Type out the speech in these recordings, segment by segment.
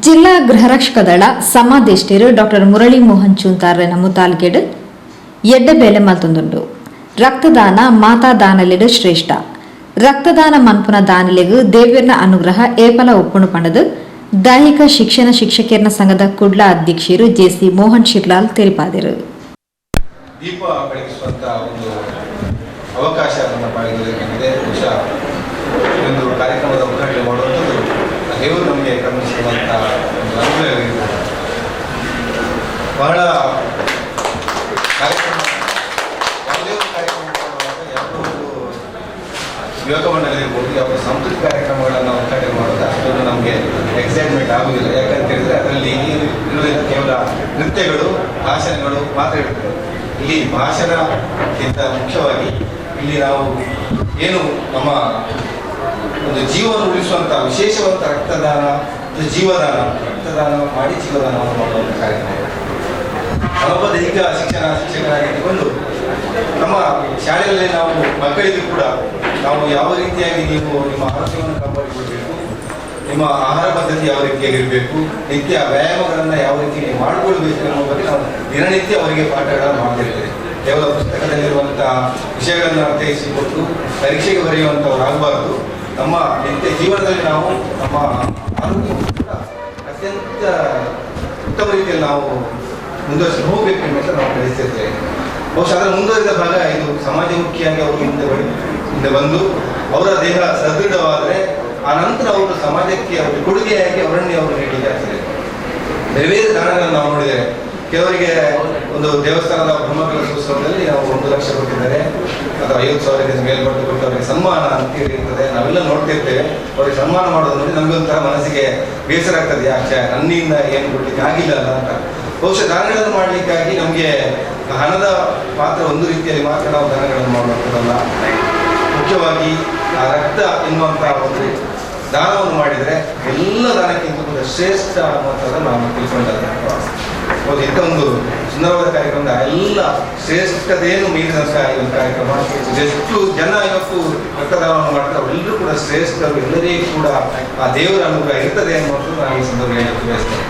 ಜಿಲ್ಲಾ ಗೃಹರಕ್ಷಕ ದಳ ಸಮಾದೇಷ್ಟಿರು ಡಾಕ್ಟರ್ ಮುರಳಿ ಮೋಹನ್ ಚೂಂತಾರ್ನ ಮುತಾಲ್ಗೆಡ್ ಎಡ್ಡಬೇಲೆ ಮಲ್ತೊಂದುಂಡು. ರಕ್ತದಾನ ಮಾತಾದಾನಲೆಡ್ ಶ್ರೇಷ್ಠ. ರಕ್ತದಾನ ಮನ್ಪುನ ದಾನಿಲೆಗ್ ದೇವ್ಯರ್ನ ಅನುಗ್ರಹ ಏಪಲ ಒಪ್ಪುಣು ಪಂಡದು ದೈಹಿಕ ಶಿಕ್ಷಣ ಶಿಕ್ಷಕರ್ನ ಸಂಘದ ಕುಡ್ಲ ಅಧ್ಯಕ್ಷರು ಜೆಸಿ ಮೋಹನ್ ಶಿರ್ಲಾಲ್ ತಿಳಿಪಾದರು. ದೀಪ ಬೆಳಗಿಸುವಂತ ಒಂದು ಅವಕಾಶ ನಮ್ಮ ಪಾಲಿಗೆ ಒಂದು ಕಾರ್ಯಕ್ರಮದ ಉದ್ಘಾಟನೆ ಮಾಡುವಂಥದ್ದು ದೇವರು ನಮಗೆ ಗಮನಿಸುವಂಥ ಒಂದು ಅನುಭವವಿದೆ. ಬಹಳ ಕಾರ್ಯಕ್ರಮ ಯಾವುದೇ ಒಂದು ಕಾರ್ಯಕ್ರಮ ಮಾಡುವಾಗ ಯಾವುದೋ ಒಂದು ಯುವಕ ಮಂಡಳಿರ್ಬೋದು, ಯಾವ ಸಾಂಸ್ಕೃತಿಕ ಕಾರ್ಯಕ್ರಮಗಳನ್ನು ಉದ್ಘಾಟನೆ ಮಾಡೋದು ಅಷ್ಟೊಂದು ನಮಗೆ ಎಕ್ಸೈಟ್ಮೆಂಟ್ ಆಗುವುದಿಲ್ಲ. ಯಾಕಂತ ಹೇಳಿದರೆ ಅದರಲ್ಲಿ ಇರುವುದಿಲ್ಲ ಕೇವಲ ನೃತ್ಯಗಳು, ಭಾಷಣಗಳು ಮಾತ್ರ ಇರ್ತದೆ. ಇಲ್ಲಿ ಭಾಷಣಕ್ಕಿಂತ ಮುಖ್ಯವಾಗಿ ಇಲ್ಲಿ ನಾವು ಏನು ನಮ್ಮ ಒಂದು ಜೀವವನ್ನು ಉಳಿಸುವಂಥ ವಿಶೇಷವಾದ ರಕ್ತದಾನ, ರಕ್ತದಾನ ಮಾಡಿ ಜೀವದಾನವನ್ನು ಮಾಡುವಂಥ ಕಾರ್ಯಕ್ರಮ. ನಾವೊಬ್ಬ ದೈಹಿಕ ಶಿಕ್ಷಕರಾಗಿದ್ದುಕೊಂಡು ನಮ್ಮ ಶಾಲೆಯಲ್ಲಿ ನಾವು ಮಕ್ಕಳಿಗೂ ಕೂಡ ನಾವು ಯಾವ ರೀತಿಯಾಗಿ ನೀವು ನಿಮ್ಮ ಆರೋಗ್ಯವನ್ನು ಕಾಪಾಡಿಕೊಳ್ಬೇಕು, ನಿಮ್ಮ ಆಹಾರ ಪದ್ಧತಿ ಯಾವ ರೀತಿಯಾಗಿರಬೇಕು, ನಿತ್ಯ ವ್ಯಾಯಾಮಗಳನ್ನು ಯಾವ ರೀತಿ ಮಾಡಿಕೊಳ್ಬೇಕು ಅನ್ನೋ ಬಗ್ಗೆ ನಾವು ದಿನನಿತ್ಯ ಅವರಿಗೆ ಪಾಠಗಳನ್ನು ಮಾಡ್ತಿರ್ತೇವೆ. ಕೇವಲ ಪುಸ್ತಕದಲ್ಲಿರುವಂತಹ ವಿಷಯಗಳನ್ನು ಅರ್ಥೈಸಿಕೊಟ್ಟು ಪರೀಕ್ಷೆಗೆ ಬರೆಯುವಂಥವ್ರು ಆಗಬಾರ್ದು. ನಮ್ಮ ನಿತ್ಯ ಜೀವನದಲ್ಲಿ ನಾವು ನಮ್ಮ ಆರೋಗ್ಯವನ್ನು ಕೂಡ ಅತ್ಯಂತ ಉತ್ತಮ ರೀತಿಯಲ್ಲಿ ನಾವು ಮುಂದುವರಿಸಿ ಹೋಗಬೇಕು ಅಂತ ನಾವು ಕಲಿಸ್ತಿರ್ತೇವೆ. ಬಹುಶಃ ಅದರ ಮುಂದುವರಿದ ಭಾಗ ಇದು ಸಮಾಜಮುಖಿಯಾಗಿ ಅವರು ಹಿಂದೆ ಬಂದು ಅವರ ದೇಹ ಸದೃಢವಾದರೆ ಆ ನಂತರ ಅವರು ಸಮಾಜಕ್ಕೆ ಅವರು ಕೊಡುಗೆಯಾಗಿ ಅವರನ್ನೇ ಅವರು ನೀಡಲಿಕ್ಕೆ ಆಗ್ತದೆ. ಬೇರೆ ಬೇರೆ ದಾನಗಳನ್ನು ನಾವು ನೋಡಿದ್ದೇವೆ. ಕೆಲವರಿಗೆ ಒಂದು ದೇವಸ್ಥಾನದ ಬ್ರಹ್ಮಕಲಶೋತ್ಸವದಲ್ಲಿ ನಾವು 1 ಲಕ್ಷ ಕೊಟ್ಟಿದ್ದಾರೆ, ಅಥವಾ 50,000 ಮೇಲ್ಪಟ್ಟು ಕೊಟ್ಟು ಅವರಿಗೆ ಸನ್ಮಾನ ಅಂತ ಇರ್ತದೆ. ನಾವೆಲ್ಲ ನೋಡ್ತಿರ್ತೇವೆ. ಅವರಿಗೆ ಸನ್ಮಾನ ಮಾಡೋದು ನೋಡಿ ನಮಗೊಂಥರ ಮನಸ್ಸಿಗೆ ಬೇಸರ ಆಗ್ತದೆ. ಯಾಕೆ ನನ್ನಿಂದ ಏನು ಕೊಡ್ಲಿಕ್ಕೆ ಆಗಿಲ್ಲ ಅಲ್ಲ ಅಂತ. ಬಹುಶಃ ದಾನಗಳನ್ನು ಮಾಡಲಿಕ್ಕಾಗಿ ನಮಗೆ ಹಣದ ಪಾತ್ರ ಒಂದು ರೀತಿಯಲ್ಲಿ ಮಾತ್ರ ನಾವು ದಾನಗಳನ್ನು ಮಾಡುವಂಥದ್ದಲ್ಲ. ಮುಖ್ಯವಾಗಿ ಆ ರಕ್ತ ಎನ್ನುವಂಥ ಒಂದು ದಾನವನ್ನು ಮಾಡಿದರೆ ಎಲ್ಲ ದಾನಕ್ಕಿಂತ ಕೂಡ ಶ್ರೇಷ್ಠ ಅನ್ನುವಂಥದ್ದನ್ನು ನಾವು ತಿಳ್ಕೊಂಡಾಗ ಹೌದು. ಇಂಥ ಒಂದು ಸುಂದರವಾದ ಕಾರ್ಯಕ್ರಮದ ಎಲ್ಲ ಶ್ರೇಷ್ಠದೇನು ಮೀರಿದಂಥ ಈ ಒಂದು ಕಾರ್ಯಕ್ರಮ. ಎಷ್ಟು ಜನ ಇವತ್ತು ರಕ್ತದಾನವನ್ನು ಮಾಡ್ತಾರೆ ಅವರೆಲ್ಲರೂ ಕೂಡ ಶ್ರೇಷ್ಠರು, ಎಲ್ಲರಿಗೂ ಕೂಡ ಆ ದೇವರ ಅನುಗ್ರಹ ಇರ್ತದೆ ಅನ್ನುವಂಥದ್ದು ನಾನು ಈ ಸಂದರ್ಭದಲ್ಲಿ ಬಯಸ್ತೇನೆ.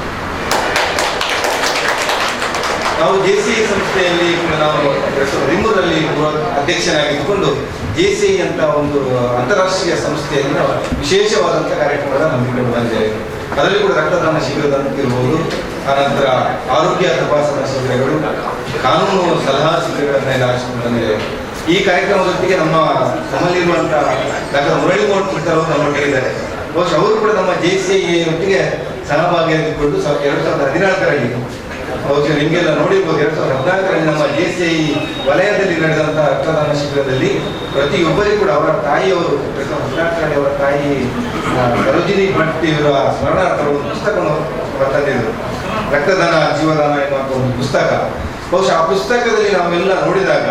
ನಾವು JCI ಸಂಸ್ಥೆಯಲ್ಲಿ ನಾವು 2013ರಲ್ಲಿ ಅಧ್ಯಕ್ಷನಾಗಿದ್ದುಕೊಂಡು JCI ಅಂತ ಒಂದು ಅಂತಾರಾಷ್ಟ್ರೀಯ ಸಂಸ್ಥೆಯಲ್ಲಿ ನಾವು ವಿಶೇಷವಾದಂಥ ಕಾರ್ಯಕ್ರಮಗಳನ್ನು ಹಮ್ಮಿಕೊಂಡು ಬಂದಿದ್ದೇವೆ. ಅದರಲ್ಲಿ ಕೂಡ ರಕ್ತದಾನ ಶಿಬಿರದಂತಿರ್ಬೋದು, ಆನಂತರ ಆರೋಗ್ಯ ತಪಾಸಣಾ ಶಿಬಿರಗಳು, ಕಾನೂನು ಸಲಹಾ ಶಿಬಿರಗಳನ್ನೆಲ್ಲ ಆರಿಸಿಕೊಂಡು ಬಂದಿದ್ದೇವೆ. ಈ ಕಾರ್ಯಕ್ರಮದೊಟ್ಟಿಗೆ ನಮ್ಮಲ್ಲಿರುವಂಥ ಡಾಕ್ಟರ್ ಮುರಳಿ ಮೋಹನ್ ಚೂಂತಾರ್ ನಮ್ಮೊಟ್ಟಿಗೆ ಇದ್ದಾರೆ. ಬಹುಶಃ ಅವರು ಕೂಡ ನಮ್ಮ JCI ಒಟ್ಟಿಗೆ ಸಹಭಾಗಿಯಾಗಿದ್ದುಕೊಂಡು 2014ರಲ್ಲಿ ಬಹುಶಃ ನಿಮಗೆಲ್ಲ ನೋಡಿರ್ಬೋದು. 2014ರಲ್ಲಿ ನಮ್ಮ JCI ವಲಯದಲ್ಲಿ ನಡೆದಂಥ ರಕ್ತದಾನ ಶಿಬಿರದಲ್ಲಿ ಪ್ರತಿಯೊಬ್ಬರಿಗೂ ಕೂಡ ಅವರ ತಾಯಿಯವರು 2014ರಲ್ಲಿ ಅವರ ತಾಯಿ ಸರೋಜಿನಿ ಭಟ್ ಇವರ ಸ್ಮರಣಾರ್ಥ ಒಂದು ಪುಸ್ತಕವನ್ನು ತಂದಿದ್ದರು, ರಕ್ತದಾನ ಜೀವದಾನ ಎನ್ನುವಂಥ ಒಂದು ಪುಸ್ತಕ. ಬಹುಶಃ ಆ ಪುಸ್ತಕದಲ್ಲಿ ನಾವೆಲ್ಲ ನೋಡಿದಾಗ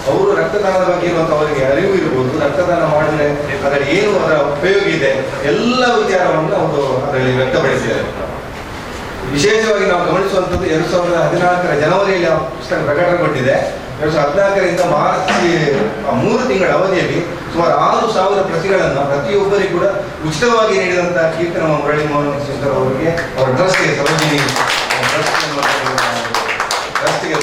ಅವರು ರಕ್ತದಾನದ ಬಗ್ಗೆ ಇರುವಂಥ ಅವರಿಗೆ ಅರಿವು ಇರ್ಬೋದು, ರಕ್ತದಾನ ಮಾಡಿದ್ರೆ ಅದರಲ್ಲಿ ಏನು ಅದರ ಉಪಯೋಗ ಇದೆ ಎಲ್ಲ ವಿಚಾರವನ್ನು ಅವರು ಅದರಲ್ಲಿ ವ್ಯಕ್ತಪಡಿಸಿದ್ದಾರೆ. ವಿಶೇಷವಾಗಿ ನಾವು ಗಮನಿಸುವಂಥದ್ದು 2014ರ ಜನವರಿಯಲ್ಲಿ ಆ ಪುಸ್ತಕ ಪ್ರಕಟಗೊಂಡಿದೆ. 2014ರಿಂದ ಮಾರ್ಚ್ 3 ತಿಂಗಳ ಅವಧಿಯಲ್ಲಿ ಸುಮಾರು 6,000 ಪ್ರತಿಗಳನ್ನು ಪ್ರತಿಯೊಬ್ಬರಿಗೂ ಕೂಡ ಉಚಿತವಾಗಿ ನೀಡಿದಂಥ ಕೀರ್ತಿ ನಮ್ಮ ಮುರಳಿ ಮೋಹನ್ ಚೂಂತಾರ್ ಅವರಿಗೆ, ಅವರ ಟ್ರಸ್ಟ್ಗೆ ಸರೋಜಿನಿ ಟ್ರಸ್ಟ್ಗೆ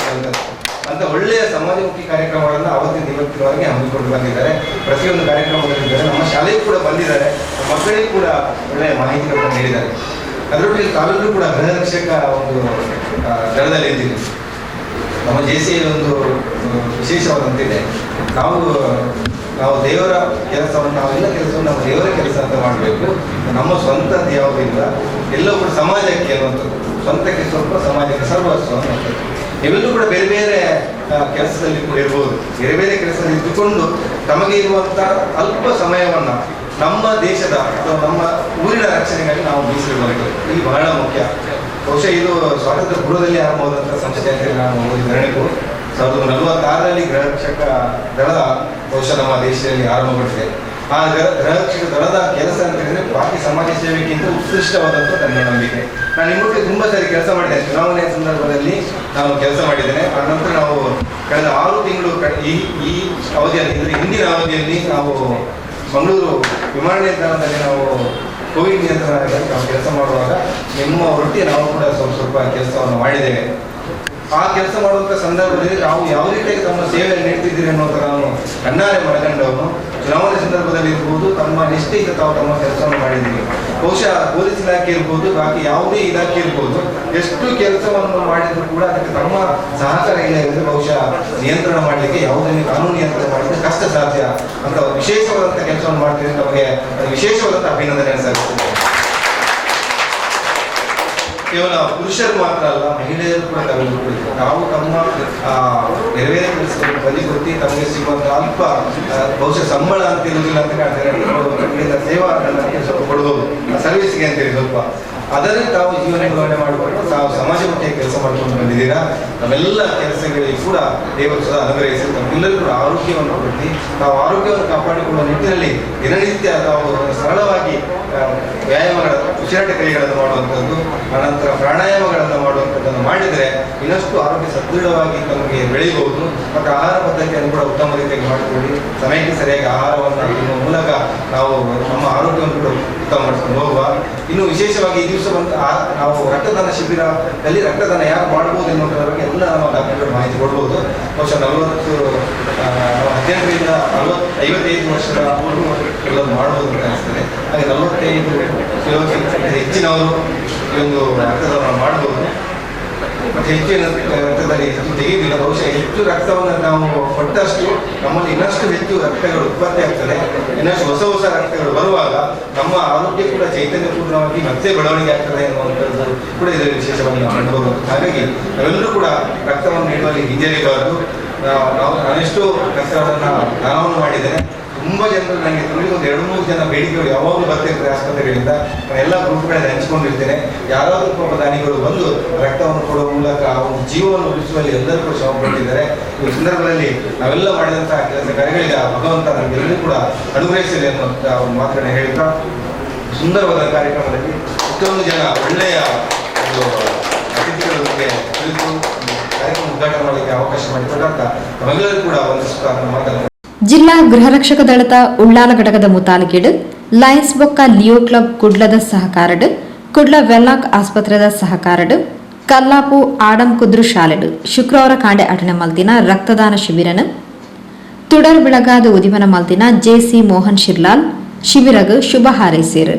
ಅಂತ ಒಳ್ಳೆಯ ಸಮಾಜಮುಖಿ ಕಾರ್ಯಕ್ರಮಗಳನ್ನು ಅವತ್ತಿನ ಇವತ್ತಿನವರೆಗೆ ಹಮ್ಮಿಕೊಂಡು ಬಂದಿದ್ದಾರೆ. ಪ್ರತಿಯೊಂದು ಕಾರ್ಯಕ್ರಮದಲ್ಲಿದ್ದಾರೆ. ನಮ್ಮ ಶಾಲೆಗೂ ಕೂಡ ಬಂದಿದ್ದಾರೆ, ಮಕ್ಕಳಿಗೂ ಕೂಡ ಒಳ್ಳೆಯ ಮಾಹಿತಿಗಳನ್ನು ನೀಡಿದ್ದಾರೆ. ಅದರೊಟ್ಟಿಗೆ ತಾವೆಲ್ಲರೂ ಕೂಡ ಗೃಹರಕ್ಷಕ ಒಂದು ದಳದಲ್ಲಿ ಇದ್ದೀವಿ. ನಮ್ಮ JCI ಒಂದು ವಿಶೇಷವಾದಂತಿದೆ. ನಾವು ದೇವರ ಕೆಲಸವನ್ನು, ನಾವೆಲ್ಲ ಕೆಲಸವನ್ನು ನಮ್ಮ ದೇವರ ಕೆಲಸ ಅಂತ ಮಾಡಬೇಕು. ನಮ್ಮ ಸ್ವಂತದ್ದು ಯಾವುದಿಲ್ಲ, ಎಲ್ಲವೂ ಕೂಡ ಸಮಾಜಕ್ಕೆ ಅನ್ನುವಂಥದ್ದು. ಸ್ವಂತಕ್ಕೆ ಸ್ವಲ್ಪ, ಸಮಾಜಕ್ಕೆ ಸರ್ವಸ್ವ ಅನ್ನುವಂಥದ್ದು. ಇವೆಲ್ಲೂ ಕೂಡ ಬೇರೆ ಬೇರೆ ಕೆಲಸದಲ್ಲಿ ಕೂಡ ಇರ್ಬೋದು. ಬೇರೆ ಬೇರೆ ಕೆಲಸದಲ್ಲಿ ಇದ್ದುಕೊಂಡು ತಮಗೆ ಇರುವಂಥ ಅಲ್ಪ ಸಮಯವನ್ನು ನಮ್ಮ ದೇಶದ ಅಥವಾ ನಮ್ಮ ಊರಿನ ರಕ್ಷಣೆಗಾಗಿ ನಾವು ಮೀಸಲಿಡಬೇಕು. ಇದು ಬಹಳ ಮುಖ್ಯ. ಬಹುಶಃ ಇದು ಸ್ವಾತಂತ್ರ್ಯ ಪೂರ್ವದಲ್ಲಿ ಆರಂಭವಾದಂಥ ಸಂಸ್ಥೆ ಅಂತೇಳಿ ನಾನು ಓದಿದ್ದೆವು. 1946ರಲ್ಲಿ ಗೃಹರಕ್ಷಕ ದಳ ಬಹುಶಃ ನಮ್ಮ ದೇಶದಲ್ಲಿ ಆರಂಭಗೊಂಡಿದೆ. ಆ ಗೃಹರಕ್ಷಕ ದಳದ ಕೆಲಸ ಅಂತ ಹೇಳಿದ್ರೆ ಬಾಕಿ ಸಮಾಜ ಸೇವೆಗಿಂತ ಉತ್ಕೃಷ್ಟವಾದಂಥ ನನ್ನ ನಂಬಿಕೆ. ನಾನು ನಿಮ್ಮೊಟ್ಟಿಗೆ ತುಂಬ ಸಾರಿ ಕೆಲಸ ಮಾಡಿದ್ದೇನೆ. ಚುನಾವಣೆಯ ಸಂದರ್ಭದಲ್ಲಿ ನಾನು ಕೆಲಸ ಮಾಡಿದ್ದೇನೆ. ಆ ನಂತರ ನಾವು ಕಳೆದ 6 ತಿಂಗಳು ಈ ಅವಧಿಯಲ್ಲಿ, ಅಂದರೆ ಹಿಂದಿನ ಅವಧಿಯಲ್ಲಿ ನಾವು ಮಂಗಳೂರು ವಿಮಾನ ನಿಲ್ದಾಣದಲ್ಲಿ ನಾವು ಕೋವಿಡ್ ನಿಯಂತ್ರಣಕ್ಕೆ ನಾವು ಕೆಲಸ ಮಾಡುವಾಗ ನಿಮ್ಮ ಒಟ್ಟಿಗೆ ನಾವು ಕೂಡ ಸ್ವಲ್ಪ ಕೆಲಸವನ್ನು ಮಾಡಿದ್ದೇವೆ. ಆ ಕೆಲಸ ಮಾಡುವಂಥ ಸಂದರ್ಭದಲ್ಲಿ ನಾವು ಯಾವ ರೀತಿಯಾಗಿ ತಮ್ಮ ಸೇವೆಯನ್ನು ನೀಡ್ತಿದ್ದೀರಿ ಅನ್ನೋದರ ನಾವು ಕಣ್ಣಾರೆ ಮನಗಂಡವನು ಚುನಾವಣೆ ಸಂದರ್ಭದಲ್ಲಿ ಇರ್ಬೋದು, ತಮ್ಮ ನಿಷ್ಠೆಯಿಂದ ತಾವು ತಮ್ಮ ಕೆಲಸವನ್ನು ಮಾಡಿದ್ದೀವಿ. ಬಹುಶಃ ಪೊಲೀಸ್ ಇಲಾಖೆ ಇರ್ಬೋದು, ಬಾಕಿ ಯಾವುದೇ ಇಲಾಖೆ ಇರ್ಬೋದು, ಎಷ್ಟು ಕೆಲಸವನ್ನು ಮಾಡಿದ್ರು ಕೂಡ ಅದಕ್ಕೆ ತಮ್ಮ ಸಹಕಾರ ಇಲ್ಲ ಇಲ್ಲದೆ ಬಹುಶಃ ನಿಯಂತ್ರಣ ಮಾಡಲಿಕ್ಕೆ ಯಾವುದೇ ಕಾನೂನು ನಿಯಂತ್ರಣ ಮಾಡಲಿಕ್ಕೆ ಕಷ್ಟ ಸಾಧ್ಯ ಅಂತ ವಿಶೇಷವಾದಂಥ ಕೆಲಸವನ್ನು ಮಾಡ್ತಿದ್ರೆ ನಮಗೆ ವಿಶೇಷವಾದಂಥ ಅಭಿನಂದನೆ ಸಲ್ಲಿಸುತ್ತೇವೆ. ಕೇವಲ ಪುರುಷರು ಮಾತ್ರ ಅಲ್ಲ, ಮಹಿಳೆಯರು ಕೂಡ ತಗೊಳ್ಳಿದ್ರು. ನಾವು ತಮ್ಮ ನೆರವೇರ ಕೆಲಸವನ್ನು ಬದಿಗೊತ್ತಿ ತಮಗೆ ಸಿಗುವಂಥ ಅಲ್ಪ ಬಹುಶಃ ಸಂಬಳ ಅಂತ ಇರುವುದಿಲ್ಲ ಅಂತ ಕಾಣ್ತಾರೆ, ಸೇವಾ ಸ್ವಲ್ಪ ಕೊಡ್ಬೋದು ಸರ್ವಿಸ್ಗೆ ಅಂತೇಳಿ ಸ್ವಲ್ಪ ಅದನ್ನೇ ತಾವು ಜೀವನ ನಿರ್ವಹಣೆ ಮಾಡಿಕೊಂಡು ತಾವು ಸಮಾಜಮುಖಿ ಕೆಲಸ ಮಾಡ್ಕೊಂಡು ಬಂದಿದ್ದೀರಾ. ನಮ್ಮೆಲ್ಲ ಕೆಲಸಗಳಿಗೆ ಕೂಡ ದೇವರು ಸಹ ಅನುಗ್ರಹಿಸಿ ತಮ್ಮೆಲ್ಲರೂ ಕೂಡ ಆರೋಗ್ಯವನ್ನು ಕೊಟ್ಟು ತಾವು ಆರೋಗ್ಯವನ್ನು ಕಾಪಾಡಿಕೊಳ್ಳುವ ನಿಟ್ಟಿನಲ್ಲಿ ದಿನನಿತ್ಯ ತಾವು ಸರಳವಾಗಿ ವ್ಯಾಯಾಮಗಳ ಉಸಿರಾಟ ಕ್ರಿಯೆಗಳನ್ನು ಮಾಡುವಂಥದ್ದು, ಅನಂತರ ಪ್ರಾಣಾಯಾಮಗಳನ್ನು ಮಾಡುವಂಥದ್ದನ್ನು ಮಾಡಿದರೆ ಇನ್ನಷ್ಟು ಆರೋಗ್ಯ ಸದೃಢವಾಗಿ ತಮಗೆ ಬೆಳೆಯಬಹುದು. ಮತ್ತು ಆಹಾರ ಪದ್ಧತಿಯನ್ನು ಕೂಡ ಉತ್ತಮ ರೀತಿಯಾಗಿ ಮಾಡಿಕೊಳ್ಳಿ, ಸಮಯಕ್ಕೆ ಸರಿಯಾಗಿ ಆಹಾರವನ್ನು ತಿನ್ನುವ ಮೂಲಕ ನಾವು ನಮ್ಮ ಆರೋಗ್ಯವನ್ನು ಕೂಡ ಉತ್ತಮ ಮಾಡಿಕೊಂಡು ಹೋಗುವ. ಇನ್ನು ವಿಶೇಷವಾಗಿ ಈ ದಿವಸ ನಾವು ರಕ್ತದಾನ ಶಿಬಿರದಲ್ಲಿ ರಕ್ತದಾನ ಯಾರು ಮಾಡ್ಬೋದು ಎನ್ನುವುದರ ಬಗ್ಗೆ ಎಲ್ಲ ನಮ್ಮ ಡಾಕ್ಟರ್ಗಳು ಮಾಹಿತಿ ಕೊಡ್ಬೋದು. ಬಹುಶಃ 18ರಿಂದ 55 ವರ್ಷದ ಎಲ್ಲರೂ ಮಾಡ್ಬೋದು ಅಂತ ಅನಿಸ್ತದೆ. ಹಾಗೆ 45 ಕಿಲೋಗಿಂತ ಹೆಚ್ಚಿನವರು ಈ ಒಂದು ರಕ್ತದಾನ ಮಾಡ್ಬೋದು. ಮತ್ತು ಹೆಚ್ಚಿನ ರಕ್ತದಲ್ಲಿ ಹೆಚ್ಚು ತೆಗೆಯುವುದಿಲ್ಲ. ಬಹುಶಃ ಹೆಚ್ಚು ರಕ್ತವನ್ನು ನಾವು ಕೊಟ್ಟಷ್ಟು ನಮ್ಮಲ್ಲಿ ಇನ್ನಷ್ಟು ಹೆಚ್ಚು ರಕ್ತಗಳು ಉತ್ಪತ್ತಿ ಆಗ್ತದೆ, ಇನ್ನಷ್ಟು ಹೊಸ ಹೊಸ ರಕ್ತಗಳು ಬರುವಾಗ ನಮ್ಮ ಆರೋಗ್ಯ ಕೂಡ ಚೈತನ್ಯಪೂರ್ಣವಾಗಿ ಮತ್ತೆ ಬೆಳವಣಿಗೆ ಆಗ್ತದೆ ಎನ್ನುವಂಥದ್ದು ಕೂಡ ಇದರಲ್ಲಿ ವಿಶೇಷವಾಗಿ ನಾವು ಕಂಡುಬರುವುದು. ಹಾಗಾಗಿ ನಾವೆಲ್ಲರೂ ಕೂಡ ರಕ್ತವನ್ನು ನೀಡುವಲ್ಲಿ ಹಿಂಜರಿಬಾರದು. ನಾನೆಷ್ಟು ರಕ್ತವನ್ನು ದಾನವನ್ನು ಮಾಡಿದ್ದೇನೆ. ತುಂಬ ಜನರು ನನಗೆ ತಿಂಗಳಿಗೆ ಒಂದು 2-3 ಜನ ಬೇಡಿಕೆಗಳು ಯಾವಾಗಲೂ ಬರ್ತಿರ್ತಾರೆ ಆಸ್ಪತ್ರೆಗಳಿಂದ. ನಾನು ಎಲ್ಲ ಗ್ರೂಪ್ಗಳಲ್ಲಿ ಹಂಚಿಕೊಂಡಿರ್ತೇನೆ. ಯಾರಾದರೂ ಪಾಪ ದಾನಿಗಳು ಬಂದು ರಕ್ತವನ್ನು ಕೊಡುವ ಮೂಲಕ ಒಂದು ಜೀವವನ್ನು ಉಳಿಸುವಲ್ಲಿ ಎಲ್ಲರೂ ಕೂಡ ಶ್ರಮ ಪಟ್ಟಿದ್ದಾರೆ. ಈ ಸಂದರ್ಭದಲ್ಲಿ ನಾವೆಲ್ಲ ಮಾಡಿದಂತಹ ಕೆಲಸ ಕಾರ್ಯಗಳಿಗೆ ಭಗವಂತ ನಮಗೆಲ್ಲರೂ ಕೂಡ ಅನುಗ್ರಹಿಸಲಿ ಅನ್ನುವಂಥ ಒಂದು ಮಾತನ್ನು ಹೇಳ್ತಾ, ಸುಂದರವಾದ ಕಾರ್ಯಕ್ರಮದಲ್ಲಿ ಇಷ್ಟೊಂದು ಜನ ಒಳ್ಳೆಯ ಒಂದು ಅತಿಥಿಗಳೊಂದಿಗೆ ಕುಳಿತು ಕಾರ್ಯಕ್ರಮ ಉದ್ಘಾಟನೆ ಮಾಡಲಿಕ್ಕೆ ಅವಕಾಶ ಮಾಡಿಕೊಟ್ಟಂತ ನಮ್ಮೆಲ್ಲರೂ ಕೂಡ ಒಂದಿಷ್ಟು ಮಾತನ್ನು ಜಿಲ್ಲಾ ಗೃಹ ರಕ್ಷಕ ದಳದ ಉಳ್ಳಾಲ ಘಟಕದ ಮುತಾಲಿಕೆಡ್ ಲಯನ್ಸ್ ಬೊಕ್ಕ ಲಿಯೋ ಕ್ಲಬ್ ಕುಡ್ಲದ ಸಹಕಾರಡ್ ಕುಡ್ಲ ವೆಲ್ಲಾಕ್ ಆಸ್ಪತ್ರೆದ ಸಹಕಾರಡ್ ಕಲ್ಲಾಪು ಆಡಂ ಕುದ್ರು ಶಾಲೆಡ್ ಶುಕ್ರವಾರ ಕಾಂಡೆ ಅಟನೆ ಮಲ್ತಿನ ರಕ್ತದಾನ ಶಿಬಿರನ ತುಡರ್ ಬೆಳಗಾದ ಉದಿಮನ ಮಲ್ತಿನ ಜೆಸಿ ಮೋಹನ್ ಶಿರ್ಲಾಲ್ ಶಿಬಿರಗ್ ಶುಭ ಹಾರೈಸಿರು.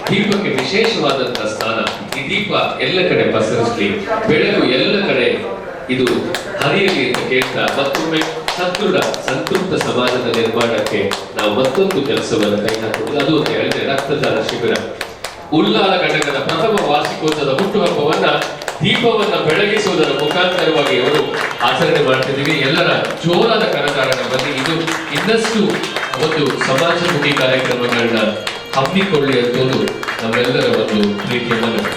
ದೀಪಕ್ಕೆ ವಿಶೇಷವಾದಂತಹ ಸ್ಥಾನ. ಈ ದೀಪ ಎಲ್ಲ ಕಡೆ ಪಸರಿಸಲಿ, ಬೆಳಕು ಎಲ್ಲ ಕಡೆ ಇದು ಹರಿಯಲಿ ಅಂತ ಕೇಳ್ತಾ ಮತ್ತೊಮ್ಮೆ ಸದೃಢ ಸಂತೃಪ್ತ ಸಮಾಜದ ನಿರ್ಮಾಣಕ್ಕೆ ನಾವು ಮತ್ತೊಂದು ಕೆಲಸವನ್ನು ಕೈ ಹಾಕುವುದು. ಅದು ಅಂತ ಹೇಳಿದ್ರೆ ರಕ್ತದಾನ ಶಿಬಿರ. ಉಳ್ಳಾಲ ಘಟಕದ ಪ್ರಥಮ ವಾರ್ಷಿಕೋತ್ಸವದ ಹುಟ್ಟುಹಬ್ಬವನ್ನ ದೀಪವನ್ನ ಬೆಳಗಿಸುವುದರ ಮುಖಾಂತರವಾಗಿ ಅವರು ಆಚರಣೆ ಮಾಡ್ತಿದ್ದೀವಿ. ಎಲ್ಲರ ಜೋರಾದ ಕರತಾಡನ ಬಗ್ಗೆ ಇದು ಇನ್ನಷ್ಟು ಒಂದು ಸಮಾಜಮುಖಿ ಕಾರ್ಯಕ್ರಮಗಳನ್ನ ಹಮ್ಮಿಕೊಳ್ಳಿ ಅಂತೋದು ನಮ್ಮೆಲ್ಲರ ಒಂದು ಪ್ರೀತಿಯ ಮನವಿ.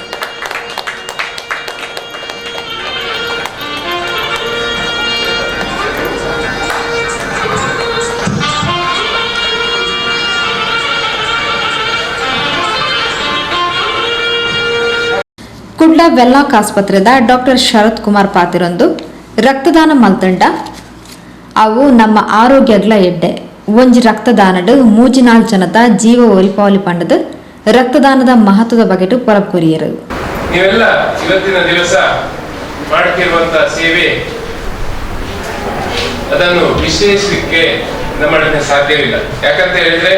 ಕುಡ್ಲ ವೆಲ್ಲಾಕ್ ಆಸ್ಪತ್ರೆದ ಡಾಕ್ಟರ್ ಶರತ್ ಕುಮಾರ್ ಪಾತಿರೊಂದು ರಕ್ತದಾನ ಮಲ್ತಂಡ ಅವು ನಮ್ಮ ಆರೋಗ್ಯಗ್ಲ ಎಡ್ಡೆ ಒಂಜಿ ರಕ್ತದಾನಡ್ 3-4 ಜನದ ಜೀವ ಒಲಿಪಾವಲಿ ಪಂಡದ ರಕ್ತದಾನದ ಮಹತ್ವದ ಬಗೆಟು ಪೊರಪುರಿಯರು. ನೀವೆಲ್ಲ ಇವತ್ತಿನ ದಿವಸ ಮಾಡುತ್ತಿರುವಂತಹ ಸೇವೆ ಅದನ್ನು ವಿಶ್ಲೇಷಿಸಲಿಕ್ಕೆ ನಮ್ಮೊಡನೆ ಸಾಧ್ಯವಿಲ್ಲ. ಯಾಕಂತ ಹೇಳಿದ್ರೆ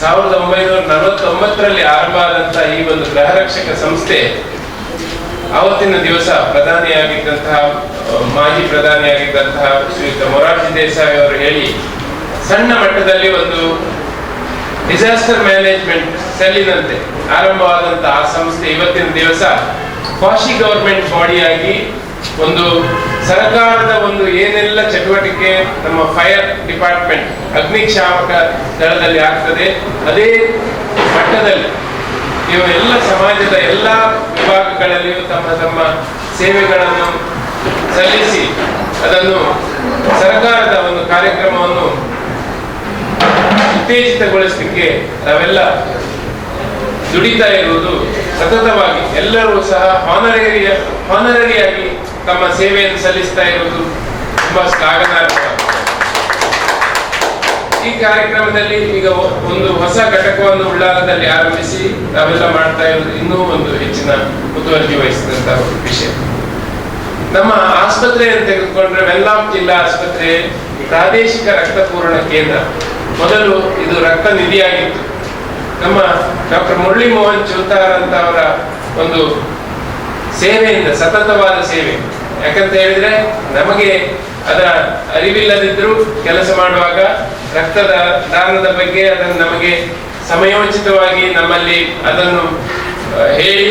1949ರಲ್ಲಿ ಆರಂಭ ಆದಂತಹ ಈ ಒಂದು ಗೃಹ ರಕ್ಷಕ ಸಂಸ್ಥೆ ಆವತ್ತಿನ ದಿವಸ ಪ್ರಧಾನಿಯಾಗಿದ್ದಂತಹ ಮಾಜಿ ಪ್ರಧಾನಿಯಾಗಿದ್ದಂತಹ ಶ್ರೀಯುತ ಮೊರಾರ್ಜಿ ದೇಸಾಯಿ ಅವರು ಹೇಳಿ ಸಣ್ಣ ಮಟ್ಟದಲ್ಲಿ ಒಂದು ಡಿಸಾಸ್ಟರ್ ಮ್ಯಾನೇಜ್ಮೆಂಟ್ ಸೆಲ್ಲಿನಂತೆ ಆರಂಭವಾದಂತಹ ಆ ಸಂಸ್ಥೆ ಇವತ್ತಿನ ದಿವಸ ಕ್ವಾಶಿ ಗವರ್ಮೆಂಟ್ ಬಾಡಿಯಾಗಿ ಒಂದು ಸರ್ಕಾರದ ಒಂದು ಏನೆಲ್ಲ ಚಟುವಟಿಕೆ ನಮ್ಮ ಫೈರ್ ಡಿಪಾರ್ಟ್ಮೆಂಟ್ ಅಗ್ನಿಶಾಮಕ ದಳದಲ್ಲಿ ಆಗ್ತದೆ ಅದೇ ಮಟ್ಟದಲ್ಲಿ ಇವೆಲ್ಲ ಸಮಾಜದ ಎಲ್ಲ ವಿಭಾಗಗಳಲ್ಲಿಯೂ ತಮ್ಮ ತಮ್ಮ ಸೇವೆಗಳನ್ನು ಸಲ್ಲಿಸಿ ಅದನ್ನು ಸರ್ಕಾರದ ಒಂದು ಕಾರ್ಯಕ್ರಮವನ್ನು ಉತ್ತೇಜಿತಗೊಳಿಸಲಿಕ್ಕೆ ನಾವೆಲ್ಲ ದುಡಿತಾ ಇರುವುದು ಸತತವಾಗಿ ಎಲ್ಲರೂ ಸಹ ಹಾನರರಿಯಾಗಿ ತಮ್ಮ ಸೇವೆಯನ್ನು ಸಲ್ಲಿಸ್ತಾ ಇರುವುದು ತುಂಬಾ ಶ್ಲಾಘನಾರ್ಹ. ಈ ಕಾರ್ಯಕ್ರಮದಲ್ಲಿ ಈಗ ಒಂದು ಹೊಸ ಘಟಕವನ್ನು ಉಳ್ಳಾಲದಲ್ಲಿ ಆರಂಭಿಸಿ ನಾವೆಲ್ಲ ಮಾಡ್ತಾ ಇರೋದು ಇನ್ನೂ ಒಂದು ಹೆಚ್ಚಿನ ಮುತುವರ್ಜಿ ವಹಿಸಿದಂತ ವಿಷಯ. ನಮ್ಮ ಆಸ್ಪತ್ರೆಯನ್ನು ತೆಗೆದುಕೊಂಡ್ರೆ ವೆನ್ಲಾಕ್ ಜಿಲ್ಲಾ ಆಸ್ಪತ್ರೆ ಪ್ರಾದೇಶಿಕ ರಕ್ತಪೂರಣ ಕೇಂದ್ರ. ಮೊದಲು ಇದು ರಕ್ತ ನಿಧಿಯಾಗಿತ್ತು. ನಮ್ಮ ಡಾಕ್ಟರ್ ಮುರಳಿ ಮೋಹನ್ ಚೂತಾರ್ ಅಂತ ಅವರ ಒಂದು ಸೇವೆಯಿಂದ, ಸತತವಾದ ಸೇವೆ, ಯಾಕಂತ ಹೇಳಿದ್ರೆ ನಮಗೆ ಅದರ ಅರಿವಿಲ್ಲದಿದ್ರು ಕೆಲಸ ಮಾಡುವಾಗ ರಕ್ತದ ದಾನದ ಬಗ್ಗೆ ಅದನ್ನು ನಮಗೆ ಸಮಯೋಚಿತವಾಗಿ ನಮ್ಮಲ್ಲಿ ಅದನ್ನು ಹೇಳಿ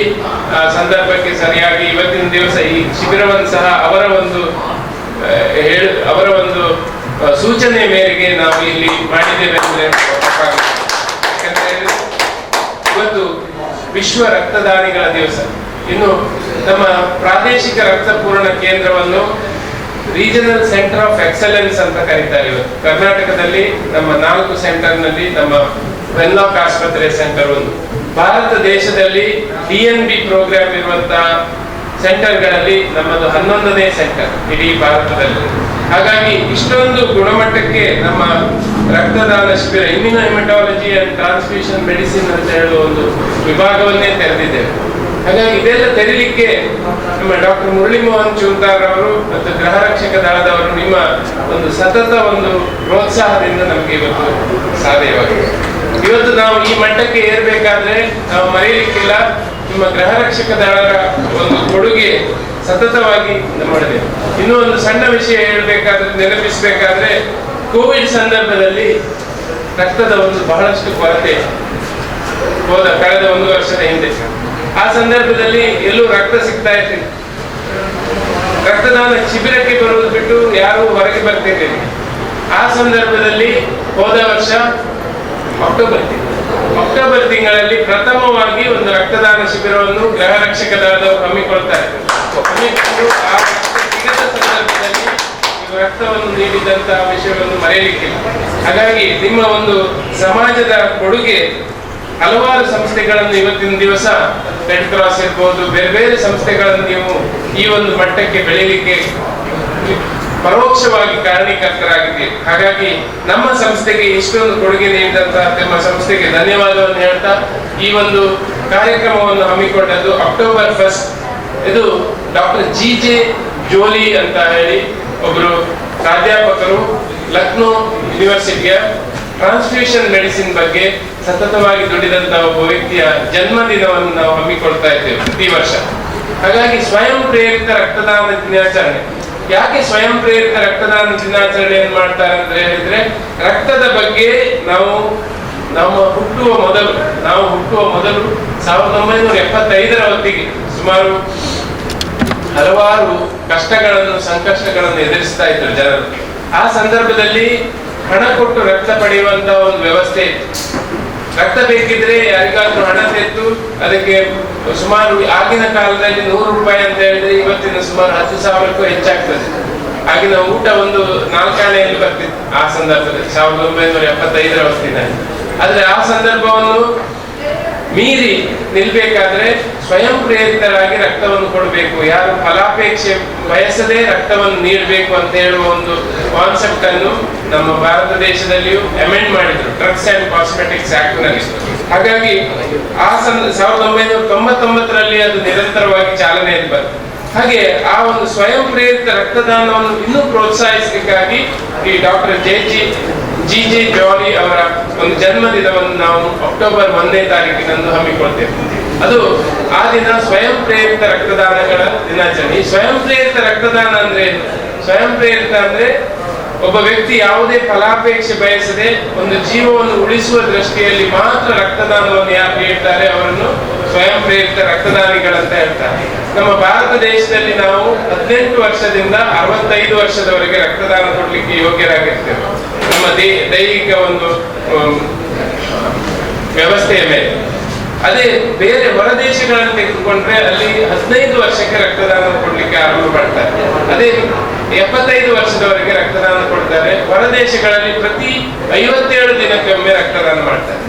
ಆ ಸಂದರ್ಭಕ್ಕೆ ಸರಿಯಾಗಿ ಇವತ್ತಿನ ದಿವಸ ಈ ಶಿಬಿರವನ್ನು ಸಹ ಅವರ ಒಂದು ಸೂಚನೆ ಮೇರೆಗೆ ನಾವು ಇಲ್ಲಿ ಮಾಡಿದ್ದೇವೆ ಅಂದ್ರೆ ಯಾಕಂತ ಹೇಳಿದ್ರೆ ಇವತ್ತು ವಿಶ್ವ ರಕ್ತದಾನಿಗಳ ದಿವಸ. ಇನ್ನು ನಮ್ಮ ಪ್ರಾದೇಶಿಕ ರಕ್ತಪೂರಣ ಕೇಂದ್ರವನ್ನು ರೀಜನಲ್ ಸೆಂಟರ್ ಆಫ್ ಎಕ್ಸಲೆನ್ಸ್ ಅಂತ ಕರೀತಾರೆ. ಇವತ್ತು ಕರ್ನಾಟಕದಲ್ಲಿ ನಮ್ಮ 4 ಸೆಂಟರ್ನಲ್ಲಿ ನಮ್ಮ ವೆನ್ಲಾಕ್ ಆಸ್ಪತ್ರೆ ಸೆಂಟರ್ ಒಂದು. ಭಾರತ ದೇಶದಲ್ಲಿ DNB ಪ್ರೋಗ್ರಾಮ್ ಇರುವಂತಹ ಸೆಂಟರ್ಗಳಲ್ಲಿ ನಮ್ಮದು 11ನೇ ಸೆಂಟರ್ ಇಡೀ ಭಾರತದಲ್ಲಿ. ಹಾಗಾಗಿ ಇಷ್ಟೊಂದು ಗುಣಮಟ್ಟಕ್ಕೆ ನಮ್ಮ ರಕ್ತದಾನ ಶಿಬಿರ, immuno haematology and transfusion medicine ಅಂತ ಹೇಳುವ ಒಂದು ವಿಭಾಗವನ್ನೇ ತೆರೆದಿದ್ದೇವೆ. ಹಾಗಾಗಿ ಇದೆಲ್ಲ ತೆರೀಲಿಕ್ಕೆ ನಮ್ಮ ಡಾಕ್ಟರ್ ಮುರಳಿ ಮೋಹನ್ ಚೂತಾರ್ ಅವರು ಮತ್ತು ಗೃಹರಕ್ಷಕ ದಳದವರು ನಿಮ್ಮ ಒಂದು ಸತತ ಒಂದು ಪ್ರೋತ್ಸಾಹದಿಂದ ನಮಗೆ ಇವತ್ತು ಸಾಧ್ಯವಾಗಿದೆ. ಇವತ್ತು ನಾವು ಈ ಮಟ್ಟಕ್ಕೆ ಏರ್ಬೇಕಾದ್ರೆ ನಾವು ಮರೆಯಲಿಕ್ಕಿಲ್ಲ ನಿಮ್ಮ ಗೃಹರಕ್ಷಕ ದಳದ ಒಂದು ಕೊಡುಗೆ ಸತತವಾಗಿ ಮಾಡಿದೆ. ಇನ್ನೂ ಒಂದು ಸಣ್ಣ ವಿಷಯ ಹೇಳಬೇಕಾದ್ರೆ, ನೆನಪಿಸಬೇಕಾದ್ರೆ, ಕೋವಿಡ್ ಸಂದರ್ಭದಲ್ಲಿ ರಕ್ತದ ಒಂದು ಬಹಳಷ್ಟು ಕೊರತೆ ಕಳೆದ 1 ವರ್ಷದ ಹಿಂದೆ. ಆ ಸಂದರ್ಭದಲ್ಲಿ ಎಲ್ಲೂ ರಕ್ತ ಸಿಗ್ತಾ ಇರ್ತಿಲ್ಲ. ರಕ್ತದಾನ ಶಿಬಿರಕ್ಕೆ ಬರುವುದು ಬಿಟ್ಟು ಯಾರು ಹೊರಗೆ ಬರ್ತಿರ್ಲಿಲ್ಲ. ಆ ಸಂದರ್ಭದಲ್ಲಿ ಹೋದ ವರ್ಷ ಅಕ್ಟೋಬರ್ ತಿಂಗಳಲ್ಲಿ ಪ್ರಥಮವಾಗಿ ಒಂದು ರಕ್ತದಾನ ಶಿಬಿರವನ್ನು ಗೃಹರಕ್ಷಕ ದಳದವರು ಹಮ್ಮಿಕೊಳ್ತಾರೆ. ಹಮ್ಮಿಕೊಂಡು ಆ ಸಿಗದ ಸಂದರ್ಭದಲ್ಲಿ ನೀವು ರಕ್ತವನ್ನು ನೀಡಿದಂತಹ ವಿಷಯವನ್ನು ಮರೆಯಲಿಕ್ಕಿಲ್ಲ. ಹಾಗಾಗಿ ನಿಮ್ಮ ಒಂದು ಸಮಾಜದ ಕೊಡುಗೆ ಹಲವಾರು ಸಂಸ್ಥೆಗಳನ್ನು ಇವತ್ತಿನ ದಿವಸ ರೆಡ್ ಕ್ರಾಸ್ ಇರ್ಬೋದು, ಬೇರೆ ಬೇರೆ ಸಂಸ್ಥೆಗಳನ್ನು ನೀವು ಈ ಒಂದು ಮಟ್ಟಕ್ಕೆ ಬೆಳೀಲಿಕ್ಕೆ ಪರೋಕ್ಷವಾಗಿ ಕಾರಣೀಕರ್ತರಾಗಿದ್ದೀರಿ. ಹಾಗಾಗಿ ನಮ್ಮ ಸಂಸ್ಥೆಗೆ ಇಷ್ಟೊಂದು ಕೊಡುಗೆ ನೀಡಿದಂತಹ ನಿಮ್ಮ ಸಂಸ್ಥೆಗೆ ಧನ್ಯವಾದವನ್ನು ಹೇಳ್ತಾ, ಈ ಒಂದು ಕಾರ್ಯಕ್ರಮವನ್ನು ಹಮ್ಮಿಕೊಂಡದ್ದು ಅಕ್ಟೋಬರ್ 1 ಇದು ಡಾಕ್ಟರ್ GJ ಜೋಲಿ ಅಂತ ಹೇಳಿ ಒಬ್ಬರು ಪ್ರಾಧ್ಯಾಪಕರು, ಲಕ್ನೋ ಯೂನಿವರ್ಸಿಟಿಯ ಟ್ರಾನ್ಸ್ಫ್ಯೂಷನ್ ಮೆಡಿಸಿನ್ ಬಗ್ಗೆ ಸತತವಾಗಿ ದುಡಿದಂತಹ ಒಬ್ಬ ವ್ಯಕ್ತಿಯ ಜನ್ಮದಿನವನ್ನು ನಾವು ಹಮ್ಮಿಕೊಳ್ತಾ ಇದ್ದೇವೆ ಪ್ರತಿ ವರ್ಷ. ಹಾಗಾಗಿ ಸ್ವಯಂ ಪ್ರೇರಿತ ರಕ್ತದಾನ ದಿನಾಚರಣೆ. ಯಾಕೆ ಸ್ವಯಂ ಪ್ರೇರಿತ ರಕ್ತದಾನ ದಿನಾಚರಣೆಯನ್ನು ಮಾಡ್ತಾರೆ ಅಂತ ಹೇಳಿದ್ರೆ, ರಕ್ತದ ಬಗ್ಗೆ ನಾವು ಹುಟ್ಟುವ ಮೊದಲು 1975ರ ಹೊತ್ತಿಗೆ ಸುಮಾರು ಹಲವಾರು ಕಷ್ಟಗಳನ್ನು, ಸಂಕಷ್ಟಗಳನ್ನು ಎದುರಿಸ್ತಾ ಇದ್ರು ಜನರು. ಆ ಸಂದರ್ಭದಲ್ಲಿ ಹಣ ಕೊಟ್ಟು ರಕ್ತ ಪಡೆಯುವಂತಹ ಒಂದು ವ್ಯವಸ್ಥೆ ಇತ್ತು. ರಕ್ತ ಬೇಕಿದ್ರೆ ಯಾರಿಗಾದ್ರೂ ಹಣ ತೆತ್ತು ಅದಕ್ಕೆ ಸುಮಾರು ಆಗಿನ ಕಾಲದಲ್ಲಿ 100 ರೂಪಾಯಿ ಅಂತ ಹೇಳಿದ್ರೆ ಇವತ್ತಿನ ಸುಮಾರು 10,000ಕ್ಕೂ ಹೆಚ್ಚಾಗ್ತದೆ. ಆಗಿನ ಊಟ ಒಂದು 4 ಆಣೆಯಲ್ಲಿ ಬರ್ತಿತ್ತು ಆ ಸಂದರ್ಭದಲ್ಲಿ 1975ರ ಹೊತ್ತಿನಲ್ಲಿ. ಆದ್ರೆ ಆ ಸಂದರ್ಭವನ್ನು ಮೀರಿ ನಿಲ್ಬೇಕಾದ್ರೆ ಸ್ವಯಂ ಪ್ರೇರಿತರಾಗಿ ರಕ್ತವನ್ನು ಕೊಡಬೇಕು, ಯಾರು ಫಲಾಪೇಕ್ಷೆ ಬಯಸದೆ ರಕ್ತವನ್ನು ನೀಡಬೇಕು ಅಂತ ಹೇಳುವ ಒಂದು ಕಾನ್ಸೆಪ್ಟ್ ಅನ್ನು ನಮ್ಮ ಭಾರತ ದೇಶದಲ್ಲಿಯೂ ಅಮೆಂಡ್ ಮಾಡಿದ್ರು ಡ್ರಗ್ಸ್ ಅಂಡ್ ಕಾಸ್ಮೆಟಿಕ್ಸ್ ಆಕ್ಟ್ ನಲ್ಲಿ. ಹಾಗಾಗಿ 1999ರಲ್ಲಿ ಅದು ನಿರಂತರವಾಗಿ ಚಾಲನೆಯಲ್ಲಿ ಬಂತು. ಹಾಗೆ ಆ ಒಂದು ಸ್ವಯಂ ಪ್ರೇರಿತ ರಕ್ತದಾನವನ್ನು ಇನ್ನೂ ಪ್ರೋತ್ಸಾಹಿಸಲಿಕ್ಕಾಗಿ ಈ ಡಾಕ್ಟರ್ GJ ಜೋಲಿ ಅವರ ಒಂದು ಜನ್ಮದಿನವನ್ನು ನಾವು ಅಕ್ಟೋಬರ್ 1ನೇ ತಾರೀಕಿನಂದು ಹಮ್ಮಿಕೊಳ್ತೇವೆ. ಅದು ಆ ದಿನ ಸ್ವಯಂ ಪ್ರೇರಿತ ರಕ್ತದಾನಗಳ ದಿನಾಚರಣೆ. ಸ್ವಯಂ ಪ್ರೇರಿತ ರಕ್ತದಾನ ಅಂದ್ರೆ, ಸ್ವಯಂ ಪ್ರೇರಿತ ಅಂದ್ರೆ ಒಬ್ಬ ವ್ಯಕ್ತಿ ಯಾವುದೇ ಫಲಾಪೇಕ್ಷೆ ಬಯಸದೆ ಒಂದು ಜೀವವನ್ನು ಉಳಿಸುವ ದೃಷ್ಟಿಯಲ್ಲಿ ಮಾತ್ರ ರಕ್ತದಾನವನ್ನು ಯಾರು ನೀಡ್ತಾರೆ ಅವರನ್ನು ಸ್ವಯಂ ಪ್ರೇರಿತ ರಕ್ತದಾನಿಗಳಂತ ಹೇಳ್ತಾರೆ. ನಮ್ಮ ಭಾರತ ದೇಶದಲ್ಲಿ ನಾವು 18 ವರ್ಷದಿಂದ 65 ವರ್ಷದವರೆಗೆ ರಕ್ತದಾನ ಕೊಡ್ಲಿಕ್ಕೆ ಯೋಗ್ಯರಾಗಿರ್ತೇವೆ ನಮ್ಮ ದೈಹಿಕ ಒಂದು ವ್ಯವಸ್ಥೆಯ ಮೇಲೆ. ಅದೇ ಬೇರೆ ಹೊರ ದೇಶಗಳನ್ನು ತೆಗೆದುಕೊಂಡ್ರೆ ಅಲ್ಲಿ 15 ವರ್ಷಕ್ಕೆ ರಕ್ತದಾನ ಕೊಡ್ಲಿಕ್ಕೆ ಆರಂಭ ಮಾಡ್ತಾರೆ. ಅದೇ 75 ವರ್ಷದವರೆಗೆ ರಕ್ತದಾನ ಕೊಡ್ತಾರೆ. ಹೊರ ದೇಶಗಳಲ್ಲಿ ಪ್ರತಿ 57 ದಿನಕ್ಕೊಮ್ಮೆ ರಕ್ತದಾನ ಮಾಡ್ತಾರೆ.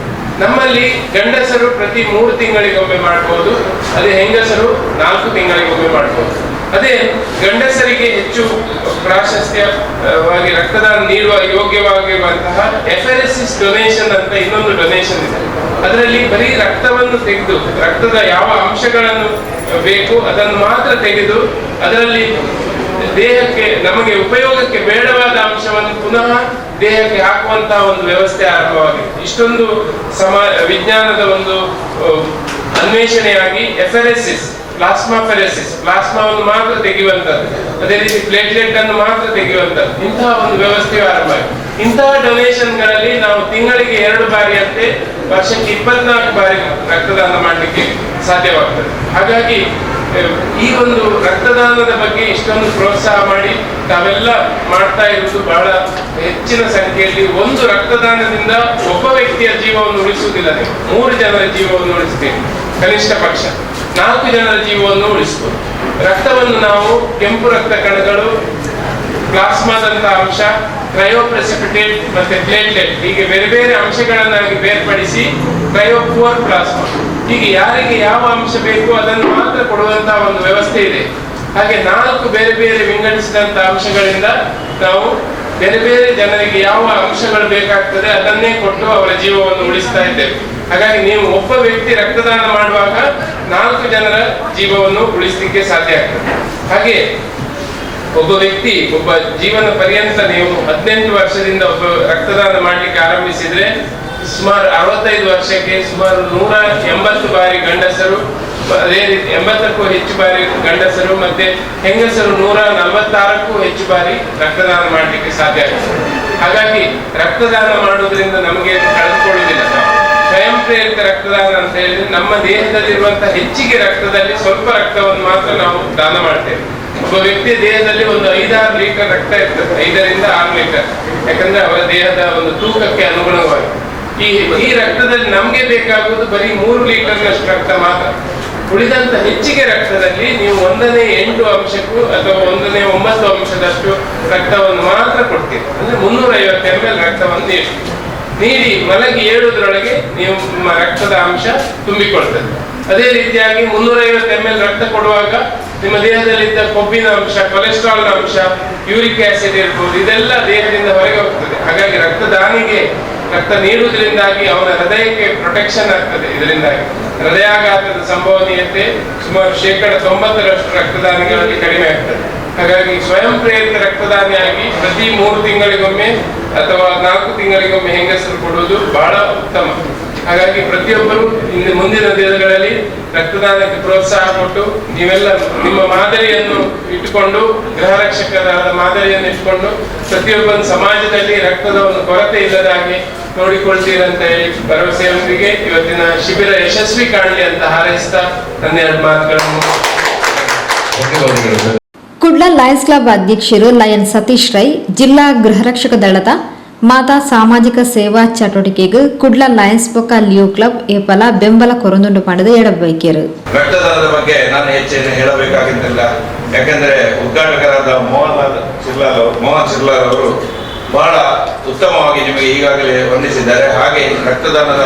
ನಮ್ಮಲ್ಲಿ ಗಂಡಸರು ಪ್ರತಿ 3 ತಿಂಗಳಿಗೊಮ್ಮೆ ಮಾಡಬಹುದು, ಅದೇ ಹೆಂಗಸರು 4 ತಿಂಗಳಿಗೊಮ್ಮೆ ಮಾಡಬಹುದು. ಅದೇ ಗಂಡಸರಿಗೆ ಹೆಚ್ಚು ಪ್ರಾಶಸ್ತ್ಯವಾಗಿ ರಕ್ತದಾನ ನೀಡುವ ಯೋಗ್ಯವಾಗಿರುವಂತಹ ಎಫೆರೆಸಿಸ್ ಡೊನೇಷನ್ ಅಂತ ಇನ್ನೊಂದು ಡೊನೇಷನ್ ಇದೆ. ಅದರಲ್ಲಿ ಬರೀ ರಕ್ತವನ್ನು ತೆಗೆದು ರಕ್ತದ ಯಾವ ಅಂಶಗಳನ್ನು ಬೇಕು ಅದನ್ನು ಮಾತ್ರ ತೆಗೆದು ಅದರಲ್ಲಿ ದೇಹಕ್ಕೆ ನಮಗೆ ಉಪಯೋಗಕ್ಕೆ ಬೇಡವಾದ ಅಂಶವನ್ನು ಪುನಃ ದೇಹಕ್ಕೆ ಹಾಕುವಂತಹ ಒಂದು ವ್ಯವಸ್ಥೆ ಆರಂಭವಾಗಿದೆ. ಇಷ್ಟೊಂದು ವಿಜ್ಞಾನದ ಒಂದು ಅನ್ವೇಷಣೆಯಾಗಿ ಎಫೆರೆಸಿಸ್, ಪ್ಲಾಸ್ಮಾಫೆರೆಸಿಸ್, ಪ್ಲಾಸ್ಮಾವನ್ನು ಮಾತ್ರ ತೆಗೆಯುವಂಥದ್ದು, ಅದೇ ರೀತಿ ಪ್ಲೇಟ್ಲೆಟ್ ಅನ್ನು ಮಾತ್ರ ತೆಗೆಯುವಂಥದ್ದು, ಇಂತಹ ಒಂದು ವ್ಯವಸ್ಥೆಯು ಆರಂಭ ಆಗಿದೆ. ಇಂತಹ ಡೊನೇಷನ್ಗಳಲ್ಲಿ ನಾವು ತಿಂಗಳಿಗೆ 2 ಬಾರಿಯಂತೆ ವರ್ಷಕ್ಕೆ 24 ಬಾರಿ ರಕ್ತದಾನ ಮಾಡಲಿಕ್ಕೆ ಸಾಧ್ಯವಾಗ್ತದೆ. ಹಾಗಾಗಿ ಈ ಒಂದು ರಕ್ತದಾನದ ಬಗ್ಗೆ ಇಷ್ಟೊಂದು ಪ್ರೋತ್ಸಾಹ ಮಾಡಿ ತಾವೆಲ್ಲ ಮಾಡ್ತಾ ಇರುವುದು ಬಹಳ ಹೆಚ್ಚಿನ ಸಂಖ್ಯೆಯಲ್ಲಿ. ಒಂದು ರಕ್ತದಾನದಿಂದ ಒಬ್ಬ ವ್ಯಕ್ತಿಯ ಜೀವವನ್ನು ಉಳಿಸುವುದಿಲ್ಲ, ನೀವು 3 ಜನರ ಜೀವವನ್ನು ಉಳಿಸ್ತೀರಿ, ಕನಿಷ್ಠ ಪಕ್ಷ 4 ಜನರ ಜೀವವನ್ನು ಉಳಿಸಬಹುದು. ರಕ್ತವನ್ನು ನಾವು ಕೆಂಪು ರಕ್ತ ಕಣಗಳು, ಪ್ಲಾಸ್ಮಾದಂತಹ ಅಂಶ, ಕ್ರಯೋಪ್ರೆಸಿಪಿಟೇಟ್ ಮತ್ತೆ ಪ್ಲೇಟ್ಲೆಟ್ ಹೀಗೆ ಬೇರೆ ಬೇರೆ ಅಂಶಗಳನ್ನಾಗಿ ಬೇರ್ಪಡಿಸಿ ಕ್ರಯೋಪುವರ್ ಪ್ಲಾಸ್ಮಾ ಹೀಗೆ ಯಾರಿಗೆ ಯಾವ ಅಂಶ ಬೇಕು ಅದನ್ನು ಮಾತ್ರ ಕೊಡುವಂತಹ ಒಂದು ವ್ಯವಸ್ಥೆ ಇದೆ. ಹಾಗೆ 4 ಬೇರೆ ಬೇರೆ ವಿಂಗಡಿಸಿದಂತಹ ಅಂಶಗಳಿಂದ ನಾವು ಬೇರೆ ಬೇರೆ ಜನರಿಗೆ ಯಾವ ಅಂಶಗಳು ಬೇಕಾಗ್ತದೆ ಅದನ್ನೇ ಕೊಟ್ಟು ಅವರ ಜೀವವನ್ನು ಉಳಿಸ್ತಾ ಇದ್ದೇವೆ. ಹಾಗಾಗಿ ನೀವು ಒಬ್ಬ ವ್ಯಕ್ತಿ ರಕ್ತದಾನ ಮಾಡುವಾಗ 4 ಜನರ ಜೀವವನ್ನು ಉಳಿಸಲಿಕ್ಕೆ ಸಾಧ್ಯ ಆಗ್ತದೆ. ಹಾಗೆ ಒಬ್ಬ ವ್ಯಕ್ತಿ ಒಬ್ಬ ಜೀವನ ಪರ್ಯಂತ ನೀವು 18 ವರ್ಷದಿಂದ ಒಬ್ಬ ರಕ್ತದಾನ ಮಾಡಲಿಕ್ಕೆ ಆರಂಭಿಸಿದ್ರೆ ಸುಮಾರು 65 ವರ್ಷಕ್ಕೆ ಸುಮಾರು 180 ಬಾರಿ ಗಂಡಸರು, ಅದೇ ರೀತಿ 80ಕ್ಕೂ ಹೆಚ್ಚು ಬಾರಿ ಗಂಡಸರು ಮತ್ತೆ ಹೆಂಗಸರು 146ಕ್ಕೂ ಹೆಚ್ಚು ಬಾರಿ ರಕ್ತದಾನ ಮಾಡಲಿಕ್ಕೆ ಸಾಧ್ಯ ಆಗ್ತದೆ. ಹಾಗಾಗಿ ರಕ್ತದಾನ ಮಾಡುವುದರಿಂದ ನಮಗೆ ಕಳೆದುಕೊಳ್ಳುವುದಿಲ್ಲ. ಸ್ವಯಂ ಪ್ರೇರಿತ ರಕ್ತದಾನ ಅಂತ ಹೇಳಿದ್ರೆ ನಮ್ಮ ದೇಹದಲ್ಲಿರುವಂತಹ ಹೆಚ್ಚಿಗೆ ರಕ್ತದಲ್ಲಿ ಸ್ವಲ್ಪ ರಕ್ತವನ್ನು ಮಾತ್ರ ನಾವು ದಾನ ಮಾಡ್ತೇವೆ. ಒಬ್ಬ ವ್ಯಕ್ತಿಯ ದೇಹದಲ್ಲಿ ಒಂದು 5-6 ಲೀಟರ್ ರಕ್ತ ಇರ್ತದೆ, 5 ರಿಂದ 6 ಲೀಟರ್, ಯಾಕಂದ್ರೆ ಅವರ ದೇಹದ ಒಂದು ತೂಕಕ್ಕೆ ಅನುಗುಣವಾಗಿ. ಈ ರಕ್ತದಲ್ಲಿ ನಮ್ಗೆ ಬೇಕಾಗುವುದು ಬರೀ 3 ಲೀಟರ್ನಷ್ಟು ರಕ್ತ ಮಾತ್ರ. ಉಳಿದಂತ ಹೆಚ್ಚಿಗೆ ರಕ್ತದಲ್ಲಿ ನೀವು 1ನೇ 8 ಅಂಶಕ್ಕೂ ಅಥವಾ 1ನೇ 9 ಅಂಶದಷ್ಟು ರಕ್ತವನ್ನು ಮಾತ್ರ ಕೊಡ್ತೀರಿ. ಅಂದ್ರೆ 350 ml ರಕ್ತವನ್ನು ನೀಡಿ ಮಲಗಿ ಏಳುವುದರೊಳಗೆ ನೀವು ನಿಮ್ಮ ರಕ್ತದ ಅಂಶ ತುಂಬಿಕೊಳ್ತದೆ. ಅದೇ ರೀತಿಯಾಗಿ 350 ml ರಕ್ತ ಕೊಡುವಾಗ ನಿಮ್ಮ ದೇಹದಲ್ಲಿದ್ದ ಕೊಬ್ಬಿನ ಅಂಶ, ಕೊಲೆಸ್ಟ್ರಾಲ್ನ ಅಂಶ, ಯೂರಿಕ್ ಆಸಿಡ್ ಇರ್ಬೋದು, ಇದೆಲ್ಲ ದೇಹದಿಂದ ಹೊರಗೆ ಹೋಗ್ತದೆ. ಹಾಗಾಗಿ ರಕ್ತದಾನಿಗೆ ರಕ್ತ ನೀಡುವುದರಿಂದಾಗಿ ಅವನ ಹೃದಯಕ್ಕೆ ಪ್ರೊಟೆಕ್ಷನ್ ಆಗ್ತದೆ. ಇದರಿಂದಾಗಿ ಹೃದಯಾಘಾತದ ಸಂಭವನೀಯತೆ ಸುಮಾರು 90% ರಕ್ತದಾನಿಗಳಲ್ಲಿ ಕಡಿಮೆ ಆಗ್ತದೆ. ಹಾಗಾಗಿ ಸ್ವಯಂ ಪ್ರೇರಿತ ರಕ್ತದಾನಿಯಾಗಿ ಪ್ರತಿ 3 ತಿಂಗಳಿಗೊಮ್ಮೆ ಅಥವಾ 4 ತಿಂಗಳಿಗೊಮ್ಮೆ ಹೆಂಗಸರು ಕೊಡುವುದು ಬಹಳ ಉತ್ತಮ. ಹಾಗಾಗಿ ಪ್ರತಿಯೊಬ್ಬರು ಇನ್ನು ಮುಂದಿನ ದಿನಗಳಲ್ಲಿ ರಕ್ತದಾನಕ್ಕೆ ಪ್ರೋತ್ಸಾಹ ಕೊಟ್ಟು ನೀವೆಲ್ಲ ನಿಮ್ಮ ಮಾದರಿಯನ್ನು ಇಟ್ಟುಕೊಂಡು, ಗೃಹ ರಕ್ಷಕರ ಮಾದರಿಯನ್ನು ಇಟ್ಟುಕೊಂಡು ಪ್ರತಿಯೊಬ್ಬನ ಸಮಾಜದಲ್ಲಿ ರಕ್ತದ ಒಂದು ಕೊರತೆ ಇಲ್ಲದ ಹಾಗೆ ನೋಡಿಕೊಳ್ತೀರಂತ ಹೇಳಿ ಭರವಸೆಯೊಂದಿಗೆ ಇವತ್ತಿನ ಶಿಬಿರ ಯಶಸ್ವಿ ಕಾಣಲಿ ಅಂತ ಹಾರೈಸ್ತಾ ನನ್ನ 2 ಮಾತುಗಳನ್ನು ಕುಡ್ಲ ಲಯನ್ಸ್ ಕ್ಲಬ್ ಅಧ್ಯಕ್ಷರು ಲಯನ್ ಸತೀಶ್ ರೈ ಜಿಲ್ಲಾ ಗೃಹರಕ್ಷಕ ದಳದ ಮಾತಾ ಸಾಮಾಜಿಕ ಸೇವಾ ಚಟುವಟಿಕೆಗೆ ಕುಡ್ಲ ಲಯನ್ಸ್ ಬೊಕ್ಕ ಲಿಯೋ ಕ್ಲಬ್ ಏಪಲ ಬೆಂಬಲ ಕೊರೊಂದುಂಡು ಮಾಡಿದ ಎಡಬೈಕೆರು. ರಕ್ತದಾನದ ಬಗ್ಗೆ ನಾನು ಹೆಚ್ಚೇನು ಹೇಳಬೇಕಾಗಿದ್ದಿಲ್ಲ, ಯಾಕಂದ್ರೆ ಉದ್ಘಾಟಕರಾದ ಮೋಹನ್ ಚಿರ್ಲಾಲ್ ಅವರು ಬಹಳ ಉತ್ತಮವಾಗಿ ನಿಮಗೆ ಈಗಾಗಲೇ ವಂದಿಸಿದ್ದಾರೆ. ಹಾಗೆ ರಕ್ತದಾನದ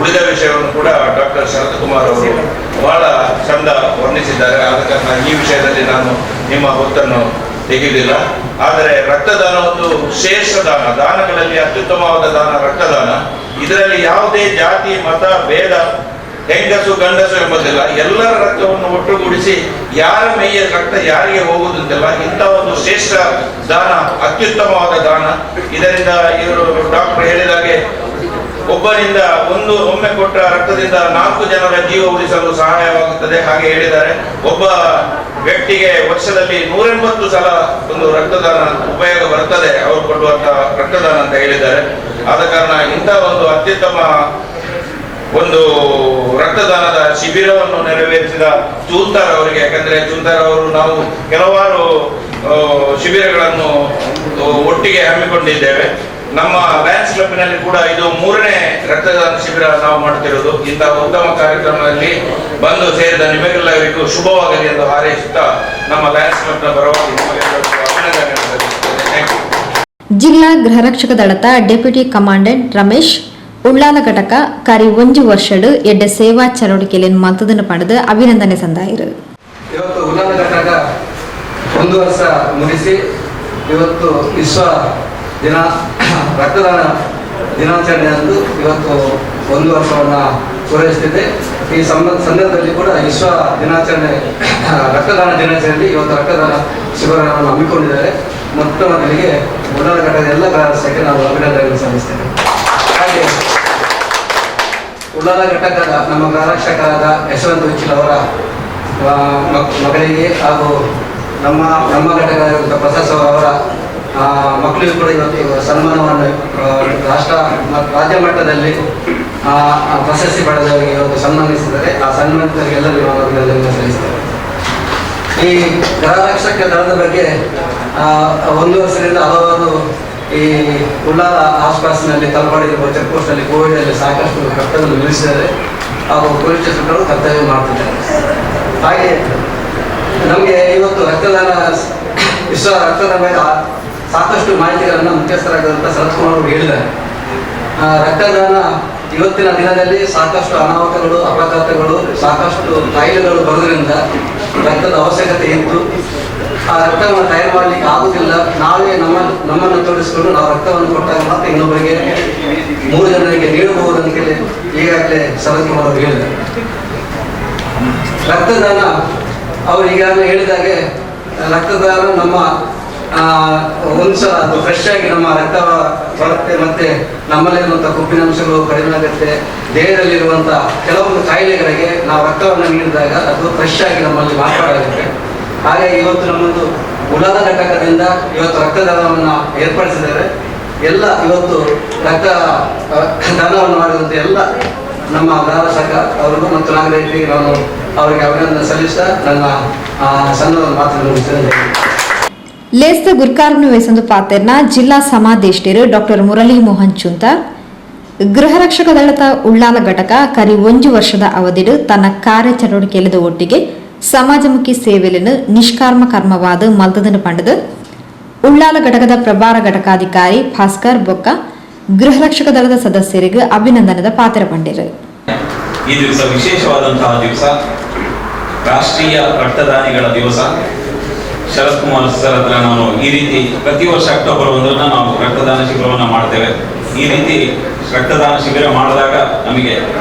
ಉಳಿದ ವಿಷಯವನ್ನು ಕೂಡ ಡಾಕ್ಟರ್ ಶರತ್ ಕುಮಾರ್ ಅವರು ಬಹಳ ಚಂದ ವರ್ಣಿಸಿದ್ದಾರೆ. ಆದ ಕಾರಣ ಈ ವಿಷಯದಲ್ಲಿ ನಾನು ನಿಮ್ಮ ಹೊತ್ತನ್ನು ತೆಗೆಯುವುದಿಲ್ಲ. ಆದರೆ ರಕ್ತದಾನ ಒಂದು ಶ್ರೇಷ್ಠ ದಾನ, ದಾನಗಳಲ್ಲಿ ಅತ್ಯುತ್ತಮವಾದ ದಾನ ರಕ್ತದಾನ. ಇದರಲ್ಲಿ ಯಾವುದೇ ಜಾತಿ ಮತ ಭೇದ, ಹೆಂಗಸು ಗಂಡಸು ಎಂಬುದಿಲ್ಲ. ಎಲ್ಲರ ರಕ್ತವನ್ನು ಒಟ್ಟುಗೂಡಿಸಿ ಯಾರ ಮೈಯ ರಕ್ತ ಯಾರಿಗೆ ಹೋಗುವುದಂತೆಲ್ಲ ಇಂಥ ಒಂದು ಶ್ರೇಷ್ಠ ದಾನ, ಅತ್ಯುತ್ತಮವಾದ ದಾನ. ಇದರಿಂದ ಇವರು ಡಾಕ್ಟರ್ ಹೇಳಿದಾಗೆ ಒಬ್ಬನಿಂದ ಒಮ್ಮೆ ಕೊಟ್ಟ ರಕ್ತದಿಂದ 4 ಜನರ ಜೀವ ಉಳಿಸಲು ಸಹಾಯವಾಗುತ್ತದೆ. ಹಾಗೆ ಹೇಳಿದ್ದಾರೆ. ಒಬ್ಬ ವ್ಯಕ್ತಿಗೆ ವರ್ಷದಲ್ಲಿ 180 ಸಲ ಒಂದು ರಕ್ತದಾನ ಉಪಯೋಗ ಬರ್ತದೆ, ಅವರು ಕೊಡುವಂತಹ ರಕ್ತದಾನ ಅಂತ ಹೇಳಿದ್ದಾರೆ. ಆದ ಕಾರಣ ಇಂಥ ಒಂದು ಅತ್ಯುತ್ತಮ ಒಂದು ರಕ್ತದಾನದ ಶಿಬಿರವನ್ನು ನೆರವೇರಿಸಿದ ಚೂಂತಾರ್ ಅವರಿಗೆ, ಯಾಕಂದ್ರೆ ಚೂಂತಾರ್ ಅವರು ನಾವು ಕೆಲವಾರು ಶಿಬಿರಗಳನ್ನು ಒಟ್ಟಿಗೆ ಹಮ್ಮಿಕೊಂಡಿದ್ದೇವೆ. ನಮ್ಮ ಲಯನ್ಸ್ ಕ್ಲಬ್ನಲ್ಲಿ ಕೂಡ ಇದು 3ನೇ ರಕ್ತದಾನ ಶಿಬಿರ ನಾವು ಮಾಡ್ತಿರೋದು. ಇಂತಹ ಉತ್ತಮ ಕಾರ್ಯಕ್ರಮದಲ್ಲಿ ಬಂದು ಸೇರಿದ ನಿಮಗೆಲ್ಲರಿಗೂ ಶುಭವಾಗಲಿ ಎಂದು ಹಾರೈಸುತ್ತಾ ನಮ್ಮ ಲಯನ್ಸ್ ಕ್ಲಬ್ನ ಪರವಾಗಿ ನಿಮಗೆಲ್ಲರಿಗೂ ಅಭಿನಂದನೆ ಸಲ್ಲಿಸುತ್ತೇನೆ. ಜಿಲ್ಲಾ ಗೃಹರಕ್ಷಕ ದಳದ ಡೆಪ್ಯೂಟಿ ಕಮಾಂಡೆಂಟ್ ರಮೇಶ್ ಉಳ್ಳಾಲ ಘಟಕ ಕರಿ 1 ವರ್ಷಡು ಎಡ್ಡೆ ಸೇವಾ ಚಟುವಟಿಕೆಯನ್ನು ಮಂತದನ್ನು ಪಡೆದು ಅಭಿನಂದನೆ ಸಂದಾಯಿರು. ಇವತ್ತು ಉಳ್ಳಾಲ ಘಟಕ 1 ವರ್ಷ ಮುಗಿಸಿ ಇವತ್ತು ವಿಶ್ವ ದಿನ ರಕ್ತದಾನ ದಿನಾಚರಣೆಯಂದು ಇವತ್ತು 1 ವರ್ಷವನ್ನು ಪೂರೈಸುತ್ತಿದೆ. ಈ ಸಂದರ್ಭದಲ್ಲಿ ಕೂಡ ವಿಶ್ವ ದಿನಾಚರಣೆ ರಕ್ತದಾನ ದಿನಾಚರಣೆಯಲ್ಲಿ ಇವತ್ತು ರಕ್ತದಾನ ಶಿಬಿರವನ್ನು ಹಮ್ಮಿಕೊಂಡಿದ್ದಾರೆ. ಮೊಟ್ಟ ಮೊದಲಿಗೆ ಉಳ್ಳಾಲ ಘಟಕದ ಎಲ್ಲ ಗ್ರಾಮಸ್ಥರಿಗೆ ನಾವು ಅಭಿನಂದನೆಗಳನ್ನು ಸಲ್ಲಿಸ್ತೇವೆ. ಹಾಗೆ ಉಳ್ಳಾಲ ಘಟಕದ ನಮ್ಮ ಗ್ರಾಮರಕ್ಷಕರಾದ ಯಶವಂತ ಉಚ್ಚಿಲ್ ಅವರ ಮಗಳಿಗೆ ಹಾಗೂ ನಮ್ಮ ಘಟಕದ ಪ್ರಸಾದ್ ಅವರ ಮಕ್ಕಳಿಗೂ ಕೂಡ ಇವತ್ತು ಸನ್ಮಾನವನ್ನು ರಾಜ್ಯ ಮಟ್ಟದಲ್ಲಿ ಪ್ರಶಸ್ತಿ ಪಡೆದವರಿಗೆ ಇವತ್ತು ಸನ್ಮಾನಿಸಿದ್ದಾರೆ. ಆ ಸನ್ಮಾನಿತರಿಗೆಲ್ಲರಿಗೂ ನಾವು ಅಭಿನಂದನೆಯನ್ನು ಸಲ್ಲಿಸ್ತೇವೆ. ಈ ಗೃಹರಕ್ಷಕ ದಳದ ಬಗ್ಗೆ 1 ವರ್ಷದಿಂದ ಹಲವಾರು ಈ ಉಳ್ಳಾಲ ಆಸ್ಪಾಸಿನಲ್ಲಿ ತಲಪಾಡಿರುವ ಚೆಕ್ ಪೋಸ್ಟ್ನಲ್ಲಿ ಕೋವಿಡಲ್ಲಿ ಸಾಕಷ್ಟು ಕರ್ತವ್ಯ ನಿಲ್ಲಿಸಿದ್ದಾರೆ ಹಾಗೂ ಪೊಲೀಸ್ ಸ್ಟೇಷನ್ಗಳು ಕರ್ತವ್ಯ ಮಾಡ್ತಿದ್ದಾರೆ. ಹಾಗೆ ನಮಗೆ ಇವತ್ತು ರಕ್ತದಾನ ವಿಶ್ವ ರಕ್ತದಾನ ಮೇಲೆ ಸಾಕಷ್ಟು ಮಾಹಿತಿಗಳನ್ನು ಮುಖ್ಯಸ್ಥರಾಗಿರುವಂಥ ಶರತ್ ಕುಮಾರ್ ಅವರು ಹೇಳಿದ್ದಾರೆ. ರಕ್ತದಾನ ಇವತ್ತಿನ ದಿನದಲ್ಲಿ ಸಾಕಷ್ಟು ಅನಾಹುತಗಳು, ಅಪಘಾತಗಳು, ಸಾಕಷ್ಟು ಕಾಯಿಲೆಗಳು ಬರೋದ್ರಿಂದ ರಕ್ತದ ಅವಶ್ಯಕತೆ ಇತ್ತು. ಆ ರಕ್ತವನ್ನು ತಯಾರು ಮಾಡಲಿಕ್ಕೆ ಆಗುವುದಿಲ್ಲ. ನಾವೇ ನಮ್ಮನ್ನು ತೋರಿಸಿಕೊಂಡು ನಾವು ರಕ್ತವನ್ನು ಕೊಟ್ಟಾಗ ಮಾತ್ರ ಇನ್ನೊಬ್ಬರಿಗೆ 3 ಜನರಿಗೆ ನೀಡಬಹುದಂತ ಈಗಾಗಲೇ ಶರತ್ ಕುಮಾರ್ ಅವರು ಹೇಳಿದ್ದಾರೆ. ರಕ್ತದಾನ ಅವರು ಈಗಾಗಲೇ ಹೇಳಿದಾಗೆ ರಕ್ತದಾನ ನಮ್ಮ ಒಂದು ಸಲ ಅದು ಫ್ರೆಶ್ ಆಗಿ ನಮ್ಮ ರಕ್ತ ಬರುತ್ತೆ, ಮತ್ತೆ ನಮ್ಮಲ್ಲಿರುವಂಥ ಕೊಬ್ಬಿನಾಂಶಗಳು ಕಡಿಮೆ ಆಗುತ್ತೆ. ದೇಹದಲ್ಲಿರುವಂಥ ಕೆಲವೊಂದು ಕಾಯಿಲೆಗಳಿಗೆ ನಾವು ರಕ್ತವನ್ನು ನೀಡಿದಾಗ ಅದು ಫ್ರೆಶ್ ಆಗಿ ನಮ್ಮಲ್ಲಿ ಮಾರ್ಪಾಡಾಗುತ್ತೆ. ಹಾಗಾಗಿ ಇವತ್ತು ನಮ್ಮದು ಉಳ್ಳಾಲ ಘಟಕದಿಂದ ಇವತ್ತು ರಕ್ತದಾನವನ್ನು ಏರ್ಪಡಿಸಿದ್ದಾರೆ. ಎಲ್ಲ ಇವತ್ತು ರಕ್ತದಾನವನ್ನು ಮಾಡಿದಂಥ ಎಲ್ಲ ನಮ್ಮ ಗ್ರಾಮರಕ್ಷಕ ಅವರಿಗೂ ಮತ್ತು ನಾಗರಿಕರಿಗೆ ನಾನು ಅವರಿಗೆ ಅಭಿನಂದನೆ ಸಲ್ಲಿಸ್ತಾ ನನ್ನ ಸಣ್ಣ ಮಾತನ್ನು ಮುಗಿಸ್ತೇನೆ. ಲೇಸ್ತ ಗುರ್ಕಾರ್ನು ವೇಸಂದು ಪಾತೆರ್ನ ಜಿಲ್ಲಾ ಸಮಾದೇಷ್ಟಿರು ಡಾಕ್ಟರ್ ಮುರಳಿ ಮೋಹನ್ ಚುಂತಾರ್ ಗೃಹರಕ್ಷಕ ದಳದ ಉಳ್ಳಾಲ ಘಟಕ ಕರಿ 1 ವರ್ಷದ ಅವಧಿಡು ತನ್ನ ಕಾರ್ಯಚಟುವಟಿಕೆಯಲ್ಲದ ಒಟ್ಟಿಗೆ ಸಮಾಜಮುಖಿ ಸೇವೆಯನ್ನು ನಿಷ್ಕಾರ್ಮ ಕರ್ಮವಾದ ಮಲ್ತದನ್ನು ಪಂಡದು ಉಳ್ಳಾಲ ಘಟಕದ ಪ್ರಭಾರ ಘಟಕಾಧಿಕಾರಿ ಭಾಸ್ಕರ್ ಬೊಕ್ಕ ಗೃಹರಕ್ಷಕ ದಳದ ಸದಸ್ಯರಿಗೆ ಅಭಿನಂದನದ ಪಾತ್ರ ಪಂಡಿರು. ಈ ದಿವಸ ವಿಶೇಷವಾದಂತಹ ದಿವಸ, ರಾಷ್ಟ್ರೀಯ ರಕ್ತದಾನಿಗಳ ದಿವಸ. ಶರತ್ ಕುಮಾರ್ ಸರ್ ಹತ್ರ ನಾನು ಈ ರೀತಿ ಪ್ರತಿ ವರ್ಷ ಅಕ್ಟೋಬರ್ 1 ನಾವು ರಕ್ತದಾನ ಶಿಬಿರವನ್ನು ಮಾಡ್ತೇವೆ. ಈ ರೀತಿ ರಕ್ತದಾನ ಶಿಬಿರ ಮಾಡಿದಾಗ ನಮಗೆ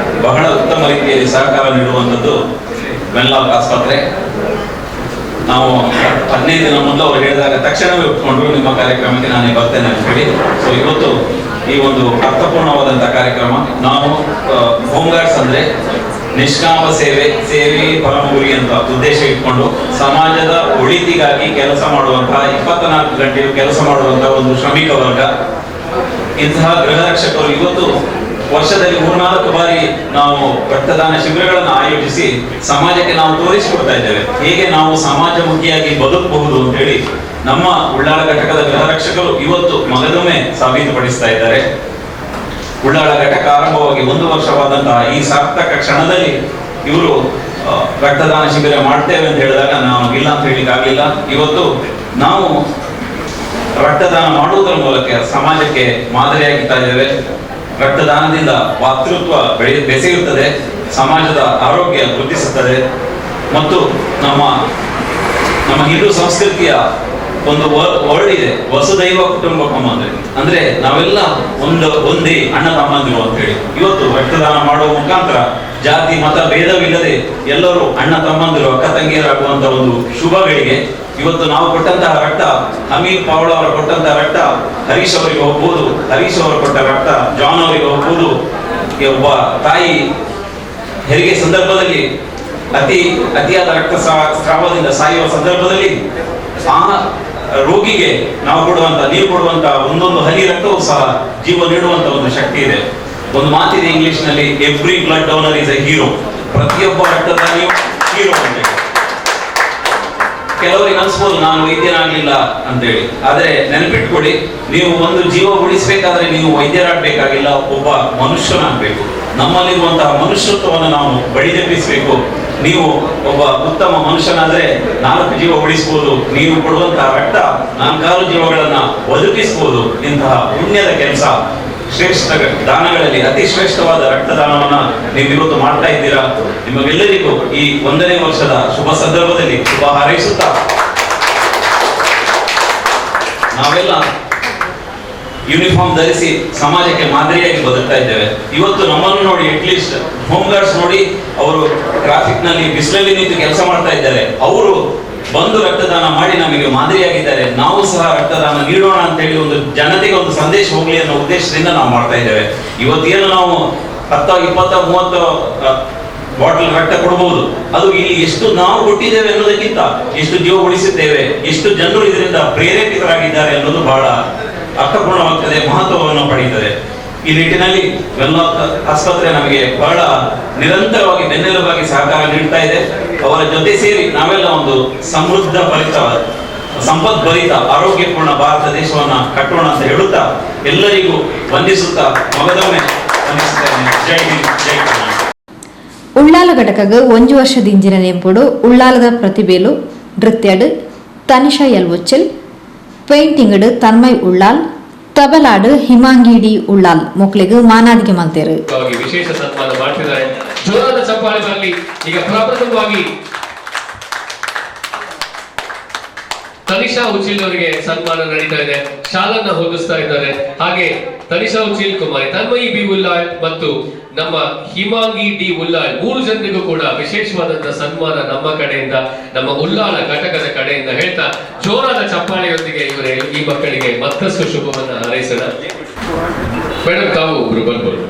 ಬಹಳ ಉತ್ತಮ ರೀತಿಯಲ್ಲಿ ಸಹಕಾರ ನೀಡುವಂಥದ್ದು ವೆನ್ಲಾಕ್ ಆಸ್ಪತ್ರೆ. ನಾವು 15 ದಿನ ಮೊದಲು ಅವರು ಹೇಳಿದಾಗ ತಕ್ಷಣವೇ ಒಪ್ಪಿಕೊಂಡ್ರು, ನಿಮ್ಮ ಕಾರ್ಯಕ್ರಮಕ್ಕೆ ನಾನೇ ಬರ್ತೇನೆ ಅಂತ ಹೇಳಿ. ಸೊ ಇವತ್ತು ಈ ಒಂದು ಅರ್ಥಪೂರ್ಣವಾದಂಥ ಕಾರ್ಯಕ್ರಮ. ನಾವು ಹೋಮ್ ಗಾರ್ಡ್ಸ್ ಅಂದ್ರೆ ನಿಷ್ಕಾಮ ಸೇವೆ ಪರಮ ಗುರಿ ಅಂತ ಉದ್ದೇಶ ಇಟ್ಕೊಂಡು ಸಮಾಜದ ಒಳಿತಿಗಾಗಿ ಕೆಲಸ ಮಾಡುವಂತಹ 24 ಗಂಟೆಯೂ ಕೆಲಸ ಮಾಡುವಂತಹ ಒಂದು ಶ್ರಮಿಕ ವರ್ಗ. ಇಂತಹ ಗೃಹರಕ್ಷಕರು ಇವತ್ತು ವರ್ಷದಲ್ಲಿ 3-4 ಬಾರಿ ನಾವು ರಕ್ತದಾನ ಶಿಬಿರಗಳನ್ನು ಆಯೋಜಿಸಿ ಸಮಾಜಕ್ಕೆ ನಾವು ತೋರಿಸಿಕೊಡ್ತಾ ಇದ್ದೇವೆ ಹೇಗೆ ನಾವು ಸಮಾಜಮುಖಿಯಾಗಿ ಬದುಕಬಹುದು ಅಂತ ಹೇಳಿ. ನಮ್ಮ ಉಳ್ಳಾಲ ಘಟಕದ ಗೃಹರಕ್ಷಕರು ಇವತ್ತು ಮಗದೊಮ್ಮೆ ಸಾಬೀತುಪಡಿಸ್ತಾ ಇದ್ದಾರೆ. ಉಳ್ಳಾಳ ಘಟಕ ಆರಂಭವಾಗಿ 1 ವರ್ಷವಾದಂತಹ ಈ ಸಾರ್ಥಕ ಕ್ಷಣದಲ್ಲಿ ಇವರು ರಕ್ತದಾನ ಶಿಬಿರ ಮಾಡ್ತೇವೆ ಅಂತ ಹೇಳಿದಾಗ ನಾವು ಇಲ್ಲ ಅಂತ ಹೇಳಿಕ್ಕೆ ಆಗಲಿಲ್ಲ. ಇವತ್ತು ನಾವು ರಕ್ತದಾನ ಮಾಡುವುದರ ಮೂಲಕ ಸಮಾಜಕ್ಕೆ ಮಾದರಿಯಾಗಿತ್ತಾ ಇದ್ದೇವೆ. ರಕ್ತದಾನದಿಂದ ವಾತೃತ್ವ ಬೆಸೆಯುತ್ತದೆ, ಸಮಾಜದ ಆರೋಗ್ಯ ವೃದ್ಧಿಸುತ್ತದೆ ಮತ್ತು ನಮ್ಮ ಹಿಂದೂ ಸಂಸ್ಕೃತಿಯ ಒಂದು ವರ್ಡ್ ಇದೆ, ವಸುದೈವ ಕುಟುಂಬಕಂ ಅಂದ್ರೆ ನಾವೆಲ್ಲ ಒಂದೇ ಅಣ್ಣ ತಮ್ಮಂದಿರು ಅಂತ ಹೇಳಿ. ಇವತ್ತು ರಕ್ತದಾನ ಮಾಡುವ ಮುಖಾಂತರ ಜಾತಿ ಮತ ಭೇದವಿಲ್ಲದೆ ಎಲ್ಲರೂ ಅಣ್ಣ ತಮ್ಮಂದಿರು ಅಕ್ಕ ತಂಗಿಯರಾಗುವಂತ ಒಂದು ಶುಭ ಗಳಿಗೆ ಇವತ್ತು ನಾವು ಕೊಟ್ಟಂತಹ ರಕ್ತ, ಹಮೀದ್ ಪಾವಳ ಅವರು ಕೊಟ್ಟಂತಹ ರಕ್ತ ಹರೀಶ್ ಅವರಿಗೆ ಹೋಗ್ಬೋದು, ಹರೀಶ್ ಅವರು ಕೊಟ್ಟ ರಕ್ತ ಜಾನ್ ಅವರಿಗೆ ಹೋಗ್ಬೋದು. ಒಬ್ಬ ತಾಯಿ ಹೆರಿಗೆ ಸಂದರ್ಭದಲ್ಲಿ ಅತಿಯಾದ ರಕ್ತ ಸ್ರಾವದಿಂದ ಸಾಯುವ ಸಂದರ್ಭದಲ್ಲಿ ಆ ರೋಗಿಗೆ ನೀವು ಕೊಡುವಂತ ಒಂದೊಂದು ಹನಿ ರಕ್ತವೂ ಸಹ ಜೀವ ನೀಡುವಂತ ಒಂದು ಶಕ್ತಿ ಇದೆ. ಒಂದು ಮಾತಿದೆ ಇಂಗ್ಲಿಷ್ ನಲ್ಲಿ, every blood donor is A hero. ಪ್ರತಿಯೊಬ್ಬ ರಕ್ತದಾನಿಯು ಹೀರೋ ಅಂತ. ಕೆಲವರಿಗೆ ಅನ್ಸ್ಬೋದು ನಾನು ವೈದ್ಯನಾಗ್ಲಿಲ್ಲ ಅಂತೇಳಿ, ಆದ್ರೆ ನೆನಪಿಟ್ಕೊಡಿ, ನೀವು ಒಂದು ಜೀವ ಉಳಿಸಬೇಕಾದ್ರೆ ನೀವು ವೈದ್ಯರಾಗಬೇಕಾಗಿಲ್ಲ, ಒಬ್ಬ ಮನುಷ್ಯನಾಗಬೇಕು. ನಮ್ಮಲ್ಲಿರುವಂತಹ ಮನುಷ್ಯತ್ವವನ್ನು ನಾವು ಬಡಿದೆಬ್ಬಿಸಬೇಕು. ನೀವು ಒಬ್ಬ ಉತ್ತಮ ಮನುಷ್ಯನಾದ್ರೆ 4 ಜೀವ ಉಳಿಸಬಹುದು. ನೀವು ಕೊಡುವಂತಹ ರಕ್ತ 4 ಜೀವಗಳನ್ನ ಬದುಕಿಸಬಹುದು. ಇಂತಹ ಪುಣ್ಯದ ಕೆಲಸ, ಶ್ರೇಷ್ಠ ದಾನಗಳಲ್ಲಿ ಅತಿ ಶ್ರೇಷ್ಠವಾದ ರಕ್ತದಾನವನ್ನ ನೀವು ಇವತ್ತು ಮಾಡ್ತಾ ಇದ್ದೀರಾ. ನಿಮಗೆಲ್ಲರಿಗೂ ಈ 1ನೇ ವರ್ಷದ ಶುಭ ಸಂದರ್ಭದಲ್ಲಿ ಶುಭ ಹಾರೈಸುತ್ತಾ ನಾವೆಲ್ಲ ಯೂನಿಫಾರ್ಮ್ ಧರಿಸಿ ಸಮಾಜಕ್ಕೆ ಮಾದರಿಯಾಗಿ ಬದುಕ್ತಾ ಇದ್ದೇವೆ. ಇವತ್ತು ನಮ್ಮನ್ನು ನೋಡಿ, ಅಟ್ಲೀಸ್ಟ್ ಹೋಮ್ ಗಾರ್ಡ್ಸ್ ನೋಡಿ, ಅವರು ಟ್ರಾಫಿಕ್ ನಲ್ಲಿ ಬಿಸಿಲಲ್ಲಿ ನಿಂತು ಕೆಲಸ ಮಾಡ್ತಾ ಇದ್ದಾರೆ. ಅವರು ಬಂದು ರಕ್ತದಾನ ಮಾಡಿ ನಮಗೆ ಮಾದರಿಯಾಗಿದ್ದಾರೆ. ನಾವು ಸಹ ರಕ್ತದಾನ ನೀಡೋಣ ಅಂತ ಹೇಳಿ ಒಂದು ಜನತೆಗೆ ಒಂದು ಸಂದೇಶ ಹೋಗ್ಲಿ ಅನ್ನೋ ಉದ್ದೇಶದಿಂದ ನಾವು ಮಾಡ್ತಾ ಇದ್ದೇವೆ. ಇವತ್ತೇನು ನಾವು 10, 20, 30 ಬಾಟಲ್ ರಕ್ತ ಕೊಡಬಹುದು, ಅದು ಇಲ್ಲಿ ಎಷ್ಟು ನಾವು ಕೊಟ್ಟಿದ್ದೇವೆ ಅನ್ನೋದಕ್ಕಿಂತ ಎಷ್ಟು ಜೀವ ಉಳಿಸಿದ್ದೇವೆ, ಎಷ್ಟು ಜನರು ಇದರಿಂದ ಪ್ರೇರೇಪಿತರಾಗಿದ್ದಾರೆ ಅನ್ನೋದು ಬಹಳ ಅರ್ಥಪೂರ್ಣವಾಗ್ತದೆ, ಮಹತ್ವವನ್ನು ಪಡೆಯುತ್ತದೆ. ಈ ನಿಟ್ಟಿನಲ್ಲಿ ವೆನ್ಲಾಕ್ ಆಸ್ಪತ್ರೆ ನಮಗೆ ಬಹಳ ನಿರಂತರವಾಗಿ ಬೆನ್ನೆಲುಬಾಗಿ ಸಹಕಾರ ನೀಡ್ತಾ ಇದೆ. ಅವರ ಜೊತೆ ಸೇರಿ ನಾವೆಲ್ಲ ಒಂದು ಸಮೃದ್ಧ ಸಂಪದ್ಭರಿತ ಆರೋಗ್ಯಪೂರ್ಣ ಭಾರತ ದೇಶವನ್ನ ಕಟ್ಟೋಣ ಅಂತ ಹೇಳುತ್ತಾ ಎಲ್ಲರಿಗೂ ವಂದಿಸುತ್ತಾ ಮಗದೊಮ್ಮೆ ವಂದಿಸುತ್ತೇನೆ. ಜೈ ಹಿಂದ್, ಜೈ ಕರ್ನಾಟಕ. ಉಳ್ಳಾಲ ಘಟಕಗ 1 ವರ್ಷದಿಂಜಿನ ನೆಂಪುಡು ಉಳ್ಳಾಲದ ಪ್ರತಿಭೆಲು ನೃತ್ಯಡ್ ತನಿಷಾ ಎಲ್ವೊಚ್ಚಲ್, ಪೇಂಟಿಂಗ್ ತನ್ಮಯ್ ಉಳ್ಳಾಲ್, ತಬಲಾಡ್ ಹಿಮಾಂಗಿಡಿ ಉಳ್ಳಾಲ್ ಮೊಕ್ಲಿಗೆ ಮಾನಾದಿಗೆ ಮಲ್ತೇರು. ವಿಶೇಷ ಸನ್ಮಾನ ಮಾಡ್ತಿದ್ದಾರೆ. ಜೋರಾದ ಚಪ್ಪಾಳೆ ಬರಲಿ. ಈಗ ಪ್ರಪ್ರಥಮವಾಗಿ ತನಿಷಾ ಉಚಿಲ್ ಅವರಿಗೆ ಸನ್ಮಾನ ನಡೀತಾ ಇದೆ. ಶಾಲನ್ನ ಹೊದಿಸ್ತಾ ಇದ್ದಾರೆ. ಹಾಗೆ ತನಿಷಾ ಉಚಿಲ್, ಕುಮಾರಿ ತನ್ಮಯಿ ಬಿ ಉಳ್ಳಾಳ್ ಮತ್ತು ನಮ್ಮ ಹಿಮಾಂಗಿ ಡಿ ಉಳ್ಳಾಳ್ 3 ಜನರಿಗೂ ಕೂಡ ವಿಶೇಷವಾದಂತಹ ಸನ್ಮಾನ ನಮ್ಮ ಕಡೆಯಿಂದ, ನಮ್ಮ ಉಳ್ಳಾಳ ಘಟಕದ ಕಡೆಯಿಂದ ಹೇಳ್ತಾ ಜೋರಾದ ಚಪ್ಪಾಳೆಯೊಂದಿಗೆ ಈ ಮಕ್ಕಳಿಗೆ ಮತ್ತಷ್ಟು ಶುಭವನ್ನ ಹಾರೈಸೋಣ. ಮೇಡಮ್, ತಾವು ಒಬ್ರು ಬಂದ್ಬೋದು.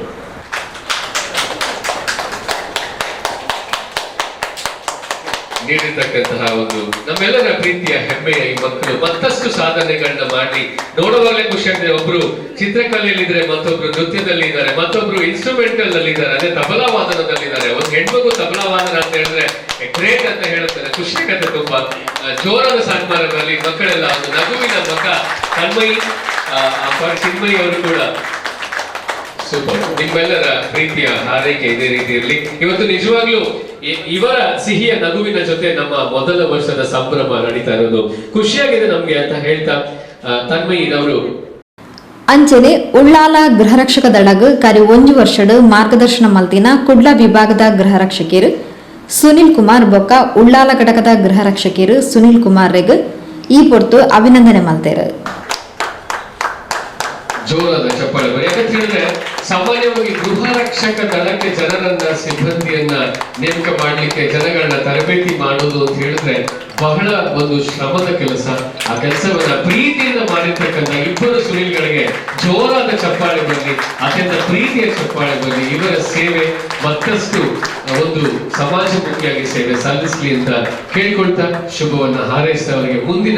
ನೀಡಿರ್ತಕ್ಕಂತಹ ಒಂದು ನಮ್ಮೆಲ್ಲರ ಪ್ರೀತಿಯ ಹೆಮ್ಮೆಯ ಈ ಮಕ್ಕಳು ಮತ್ತಷ್ಟು ಸಾಧನೆಗಳನ್ನ ಮಾಡಿ ನೋಡುವಾಗಲೇ ಖುಷಿ ಆಗ್ತದೆ. ಒಬ್ರು ಚಿತ್ರಕಲೆಯಲ್ಲಿದ್ದಾರೆ, ಮತ್ತೊಬ್ರು ನೃತ್ಯದಲ್ಲಿದ್ದಾರೆ, ಮತ್ತೊಬ್ರು ಇನ್ಸ್ಟ್ರೂಮೆಂಟಲ್ ನಲ್ಲಿದ್ದಾರೆ, ಅದೇ ತಬಲಾ ವಾದನದಲ್ಲಿದ್ದಾರೆ. ಒಂದು ಹೆಣ್ಮಗು ತಬಲಾ ವಾದನ ಅಂತ ಹೇಳಿದ್ರೆ ಗ್ರೇಟ್ ಅಂತ ಹೇಳುತ್ತಾರೆ. ಖುಷಿ ಆಗುತ್ತೆ ತುಂಬಾ. ಜೋರಾದ ಸನ್ಮಾನದಲ್ಲಿ ಮಕ್ಕಳೆಲ್ಲ ಒಂದು ನಗುವಿನ ಮಗ ತನ್ಮಯಿ, ಚಿನ್ಮಯಿ ಅವರು ಕೂಡ ಸೂಪರ್. ನಿಮ್ಮೆಲ್ಲರ ಪ್ರೀತಿಯ ಹಾರೈಕೆ ಇದೇ ರೀತಿ ಇರಲಿ. ಇವತ್ತು ನಿಜವಾಗ್ಲೂ ಇವರ ಸಿಹಿಯ ನಗುವಿನ ಜೊತೆ ನಮ್ಮ ಮೊದಲ ವರ್ಷದ ಸಂಭ್ರಮ ನಡೀತಾ ಇರೋದು ಖುಷಿಯಾಗಿದೆ ನಮ್ಗೆ ಅಂತ ಹೇಳ್ತಾ ತನ್ಮಯಿರವರು ಅಂಚನೆ ಉಳ್ಳಾಲ ಗೃಹರಕ್ಷಕ ದಳಗ್ ಕರಿ 1 ವರ್ಷದ ಮಾರ್ಗದರ್ಶನ ಮಲ್ತಿನ ಕುಡ್ಲ ವಿಭಾಗದ ಗೃಹರಕ್ಷಕಿಯರು ಸುನಿಲ್ ಕುಮಾರ್ ಬೊಕ್ಕ ಉಳ್ಳಾಲ ಘಟಕದ ಗೃಹರಕ್ಷಕಿಯರು ಸುನಿಲ್ ಕುಮಾರ್ ರೆಗ್ ಈ ಪೊರ್ತು ಅಭಿನಂದನೆ ಮಲ್ತೇರು. ಜೋರಾದ ಚಪ್ಪಾಳೆ. ಯಾಕಂತ ಹೇಳಿದ್ರೆ ಸಾಮಾನ್ಯವಾಗಿ ಗೃಹ ರಕ್ಷಕ ದಳಕ್ಕೆ ಜನರನ್ನ, ಸಿಬ್ಬಂದಿಯನ್ನ ನೇಮಕ ಮಾಡ್ಲಿಕ್ಕೆ, ಜನಗಳನ್ನ ತರಬೇತಿ ಮಾಡೋದು ಅಂತ ಹೇಳಿದ್ರೆ ಬಹಳ ಒಂದು ಶ್ರಮದ ಕೆಲಸ. ಆ ಕೆಲಸವನ್ನ ಪ್ರೀತಿಯಿಂದ ಮಾಡಿರ್ತಕ್ಕಂಥ ಇಬ್ಬರು ಸುನಿಲ್ಗಳಿಗೆ ಜೋರಾದ ಚಪ್ಪಾಳೆ ಬರಲಿ, ಅತ್ಯಂತ ಪ್ರೀತಿಯ ಚಪ್ಪಾಳೆ ಬರಲಿ. ಇವರ ಸೇವೆ ಮತ್ತಷ್ಟು ಒಂದು ಸಮಾಜಮುಖಿಯಾಗಿ ಸೇವೆ ಸಲ್ಲಿಸಲಿ ಅಂತ ಕೇಳ್ಕೊಳ್ತಾ ಶುಭವನ್ನ ಹಾರೈಸಿದ ಅವರಿಗೆ ಮುಂದಿನ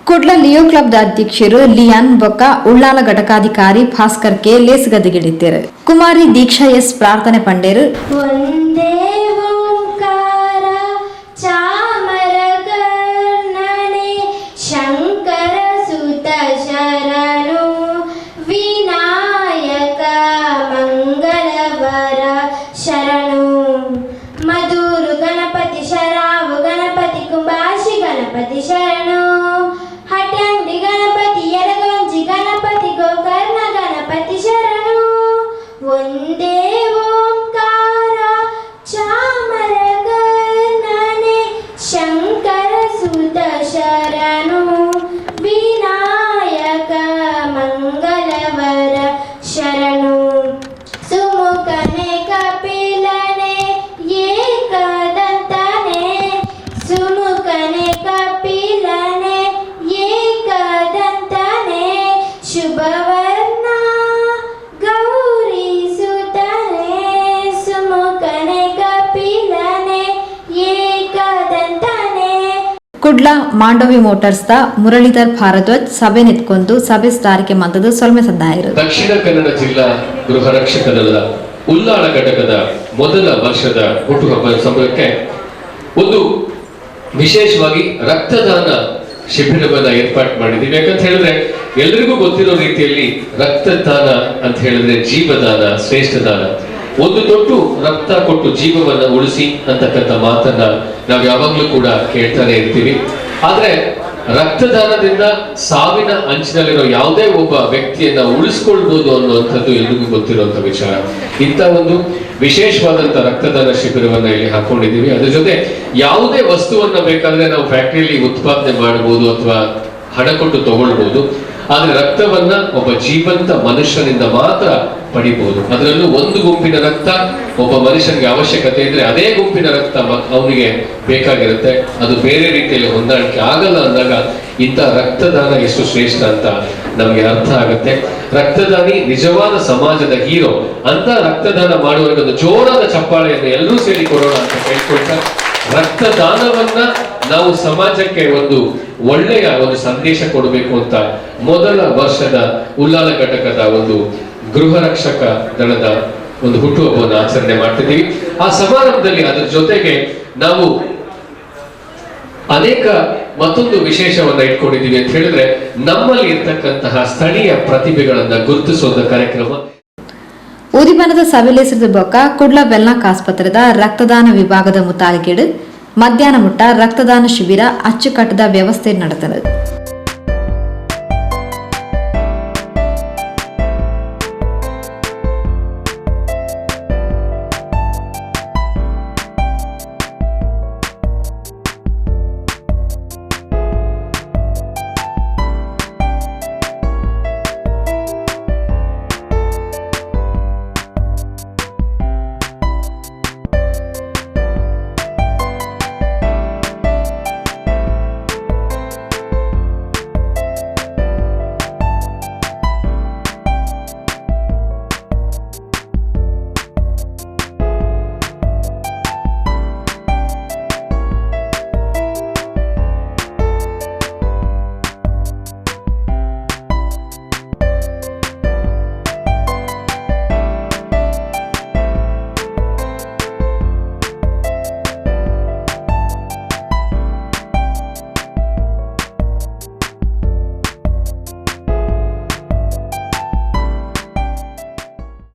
ಕುಡ್ಲ ಲಿಯೋ ಕ್ಲಬ್ದ ಅಧ್ಯಕ್ಷರು ಲಿಯಾನ್ ಬೊಕ್ಕ ಉಳ್ಳಾಲ ಘಟಕಾಧಿಕಾರಿ ಭಾಸ್ಕರ್ ಕೆ ಲೇಸ್ ಗದಿಗಿಡಿದ್ದೇರು. ಕುಮಾರಿ ದೀಕ್ಷಾ ಎಸ್ ಪ್ರಾರ್ಥನೆ ಪಂಡೇರು. ಒಂದೇ ಓಂಕಾರ ಚಾಮರ ಕರ್ಣನೆ ಶಂಕರ ಸುತ ಶರಣು ವಿನಾಯಕ ಮಂಗಳವರ ಶರಣು ಮಧುರು ಗಣಪತಿ ಶರಾವು ಗಣಪತಿ ಕುಂಬಾಶಿ ಗಣಪತಿ ಶರಣು ಹಟ್ಯಂಗಿ ಗಣಪತಿ ಯರಗೊಂಜಿ ಗಣಪತಿ ಗೋಕರ್ಣ ಗಣಪತಿ ಶರಣು ಒಂದೇ ಓಂಕಾರ ಚಾಮರ ಕರ್ಣನೆ ಶಂಕರ ಸುತ ಶರಣು ವಿನಾಯಕ ಮಂಗಳವರ ಶರಣು ಸುಮುಖನೆ ಕಪಿಲನೆ ಏಕದಂತನೆ ಸುಮುಖನೆ ಕಪಿಲನೆ ಏಕದಂತನೆ ಶುಭವರ್ಣ ಗೌರಿ ಸುತನೆ ಸುಮುಖನೆ ಕಪಿಲನೆ ಏಕದಂತನೆ. ಕುಡ್ಲ ಮಾಂಡವಿ ಮೋಟಾರ್ಸ್ ದ ಮುರಳೀಧರ್ ಭಾರದ್ವಾಜ್ ಸಭೆ ನಿಂತ್ಕೊಂಡು ಸಭೆ ಸ್ಥಾರಿಕೆ ಮಂತದ ಸೊಲ್ಮೆ ಸದ್ದಾಯಿರು. ದಕ್ಷಿಣ ಕನ್ನಡ ಜಿಲ್ಲಾ ಗೃಹ ರಕ್ಷಕ ದಳದ ಉಳ್ಳಾಳ ಘಟಕದ ಮೊದಲ ವರ್ಷದ ಹುಟ್ಟುಹಬ್ಬ ಸಂಭ್ರಮಕ್ಕೆ ಒಂದು ವಿಶೇಷವಾಗಿ ರಕ್ತದಾನ ಶಿಬಿರವನ್ನ ಏರ್ಪಾಡು ಮಾಡಿದ್ದೀವಿ. ಯಾಕಂತ ಹೇಳಿದ್ರೆ ಎಲ್ರಿಗೂ ಗೊತ್ತಿರೋ ರೀತಿಯಲ್ಲಿ ರಕ್ತದಾನ ಅಂತ ಹೇಳಿದ್ರೆ ಜೀವದಾನ, ಶ್ರೇಷ್ಠ ದಾನ. ಒಂದು ತೊಟ್ಟು ರಕ್ತ ಕೊಟ್ಟು ಜೀವವನ್ನ ಉಳಿಸಿ ಅಂತಕ್ಕಂಥ ಮಾತನ್ನ ನಾವು ಯಾವಾಗ್ಲೂ ಕೂಡ ಕೇಳ್ತಾನೆ ಇರ್ತೀವಿ. ಆದ್ರೆ ರಕ್ತದಾನದಿಂದ ಸಾವಿನ ಅಂಚಿನಲ್ಲಿರೋ ಯಾವುದೇ ಒಬ್ಬ ವ್ಯಕ್ತಿಯನ್ನ ಉಳಿಸ್ಕೊಳ್ಬಹುದು ಅನ್ನುವಂಥದ್ದು ಎಲ್ರಿಗೂ ಗೊತ್ತಿರುವಂತ ವಿಚಾರ. ಇಂಥ ಒಂದು ವಿಶೇಷವಾದಂತ ರಕ್ತದಾನ ಶಿಬಿರವನ್ನ ಇಲ್ಲಿ ಹಾಕೊಂಡಿದ್ದೀವಿ. ಅದ್ರ ಜೊತೆ ಯಾವುದೇ ವಸ್ತುವನ್ನ ಬೇಕಾದ್ರೆ ನಾವು ಫ್ಯಾಕ್ಟರಿಯಲ್ಲಿ ಉತ್ಪಾದನೆ ಮಾಡಬಹುದು ಅಥವಾ ಹಣ ಕೊಟ್ಟು ತಗೊಳ್ಬಹುದು. ಆದ್ರೆ ರಕ್ತವನ್ನ ಒಬ್ಬ ಜೀವಂತ ಮನುಷ್ಯನಿಂದ ಮಾತ್ರ ಪಡಿಬಹುದು. ಅದರಲ್ಲೂ ಒಂದು ಗುಂಪಿನ ರಕ್ತ ಒಬ್ಬ ಮನುಷ್ಯನಿಗೆ ಅವಶ್ಯಕತೆ ಇದ್ರೆ ಅದೇ ಗುಂಪಿನ ರಕ್ತ ಅವನಿಗೆ ಬೇಕಾಗಿರುತ್ತೆ. ಅದು ಬೇರೆ ರೀತಿಯಲ್ಲಿ ಹೊಂದಾಣಿಕೆ ಆಗಲ್ಲ ಅಂದಾಗ ಇಂಥ ರಕ್ತದಾನ ಎಷ್ಟು ಶ್ರೇಷ್ಠ ಅಂತ ನಮಗೆ ಅರ್ಥ ಆಗುತ್ತೆ. ರಕ್ತದಾನಿ ನಿಜವಾದ ಸಮಾಜದ ಹೀರೋ. ಅಂತ ರಕ್ತದಾನ ಮಾಡುವವರಿಗೆ ಒಂದು ಜೋರಾದ ಚಪ್ಪಾಳೆಯನ್ನು ಎಲ್ಲರೂ ಸೇರಿ ಕೊಡೋಣ ಅಂತ ಕೇಳ್ಕೊಳ್ತಾ, ರಕ್ತದಾನವನ್ನ ನಾವು ಸಮಾಜಕ್ಕೆ ಒಂದು ಒಳ್ಳೆಯ ಒಂದು ಸಂದೇಶ ಕೊಡಬೇಕು ಅಂತ ಮೊದಲ ವರ್ಷದ ಉಲ್ಲಾಲ ಘಟಕದ ಒಂದು ಗೃಹ ರಕ್ಷಕ ದಳದ ಒಂದು ಹುಟ್ಟುಹಬ್ಬವನ್ನು ಆಚರಣೆ ಮಾಡ್ತಿದ್ದೀವಿ. ಆ ಸಮಾರಂಭದಲ್ಲಿ ಅದರ ಜೊತೆಗೆ ನಾವು ಅನೇಕ ಮತ್ತೊಂದು ವಿಶೇಷವನ್ನ ಇಟ್ಕೊಂಡಿದ್ದೀವಿ ಅಂತ ಹೇಳಿದ್ರೆ, ನಮ್ಮಲ್ಲಿ ಇರ್ತಕ್ಕಂತಹ ಸ್ಥಳೀಯ ಪ್ರತಿಭೆಗಳನ್ನ ಗುರುತಿಸುವ ಕಾರ್ಯಕ್ರಮ. ಉದಿಬನದ ಸವಿಲೇಸದ ಬೊಕ್ಕ ಕುಡ್ಲ ವೆಲ್ನಾಕ್ ಆಸ್ಪತ್ರೆದ ರಕ್ತದಾನ ವಿಭಾಗದ ಮುತಾಲಿಕೆಡು ಮಧ್ಯಾಹ್ನ ಮುಟ್ಟ ರಕ್ತದಾನ ಶಿಬಿರ ಅಚ್ಚುಕಟ್ಟದ ವ್ಯವಸ್ಥೆ ನಡೆತದೆ.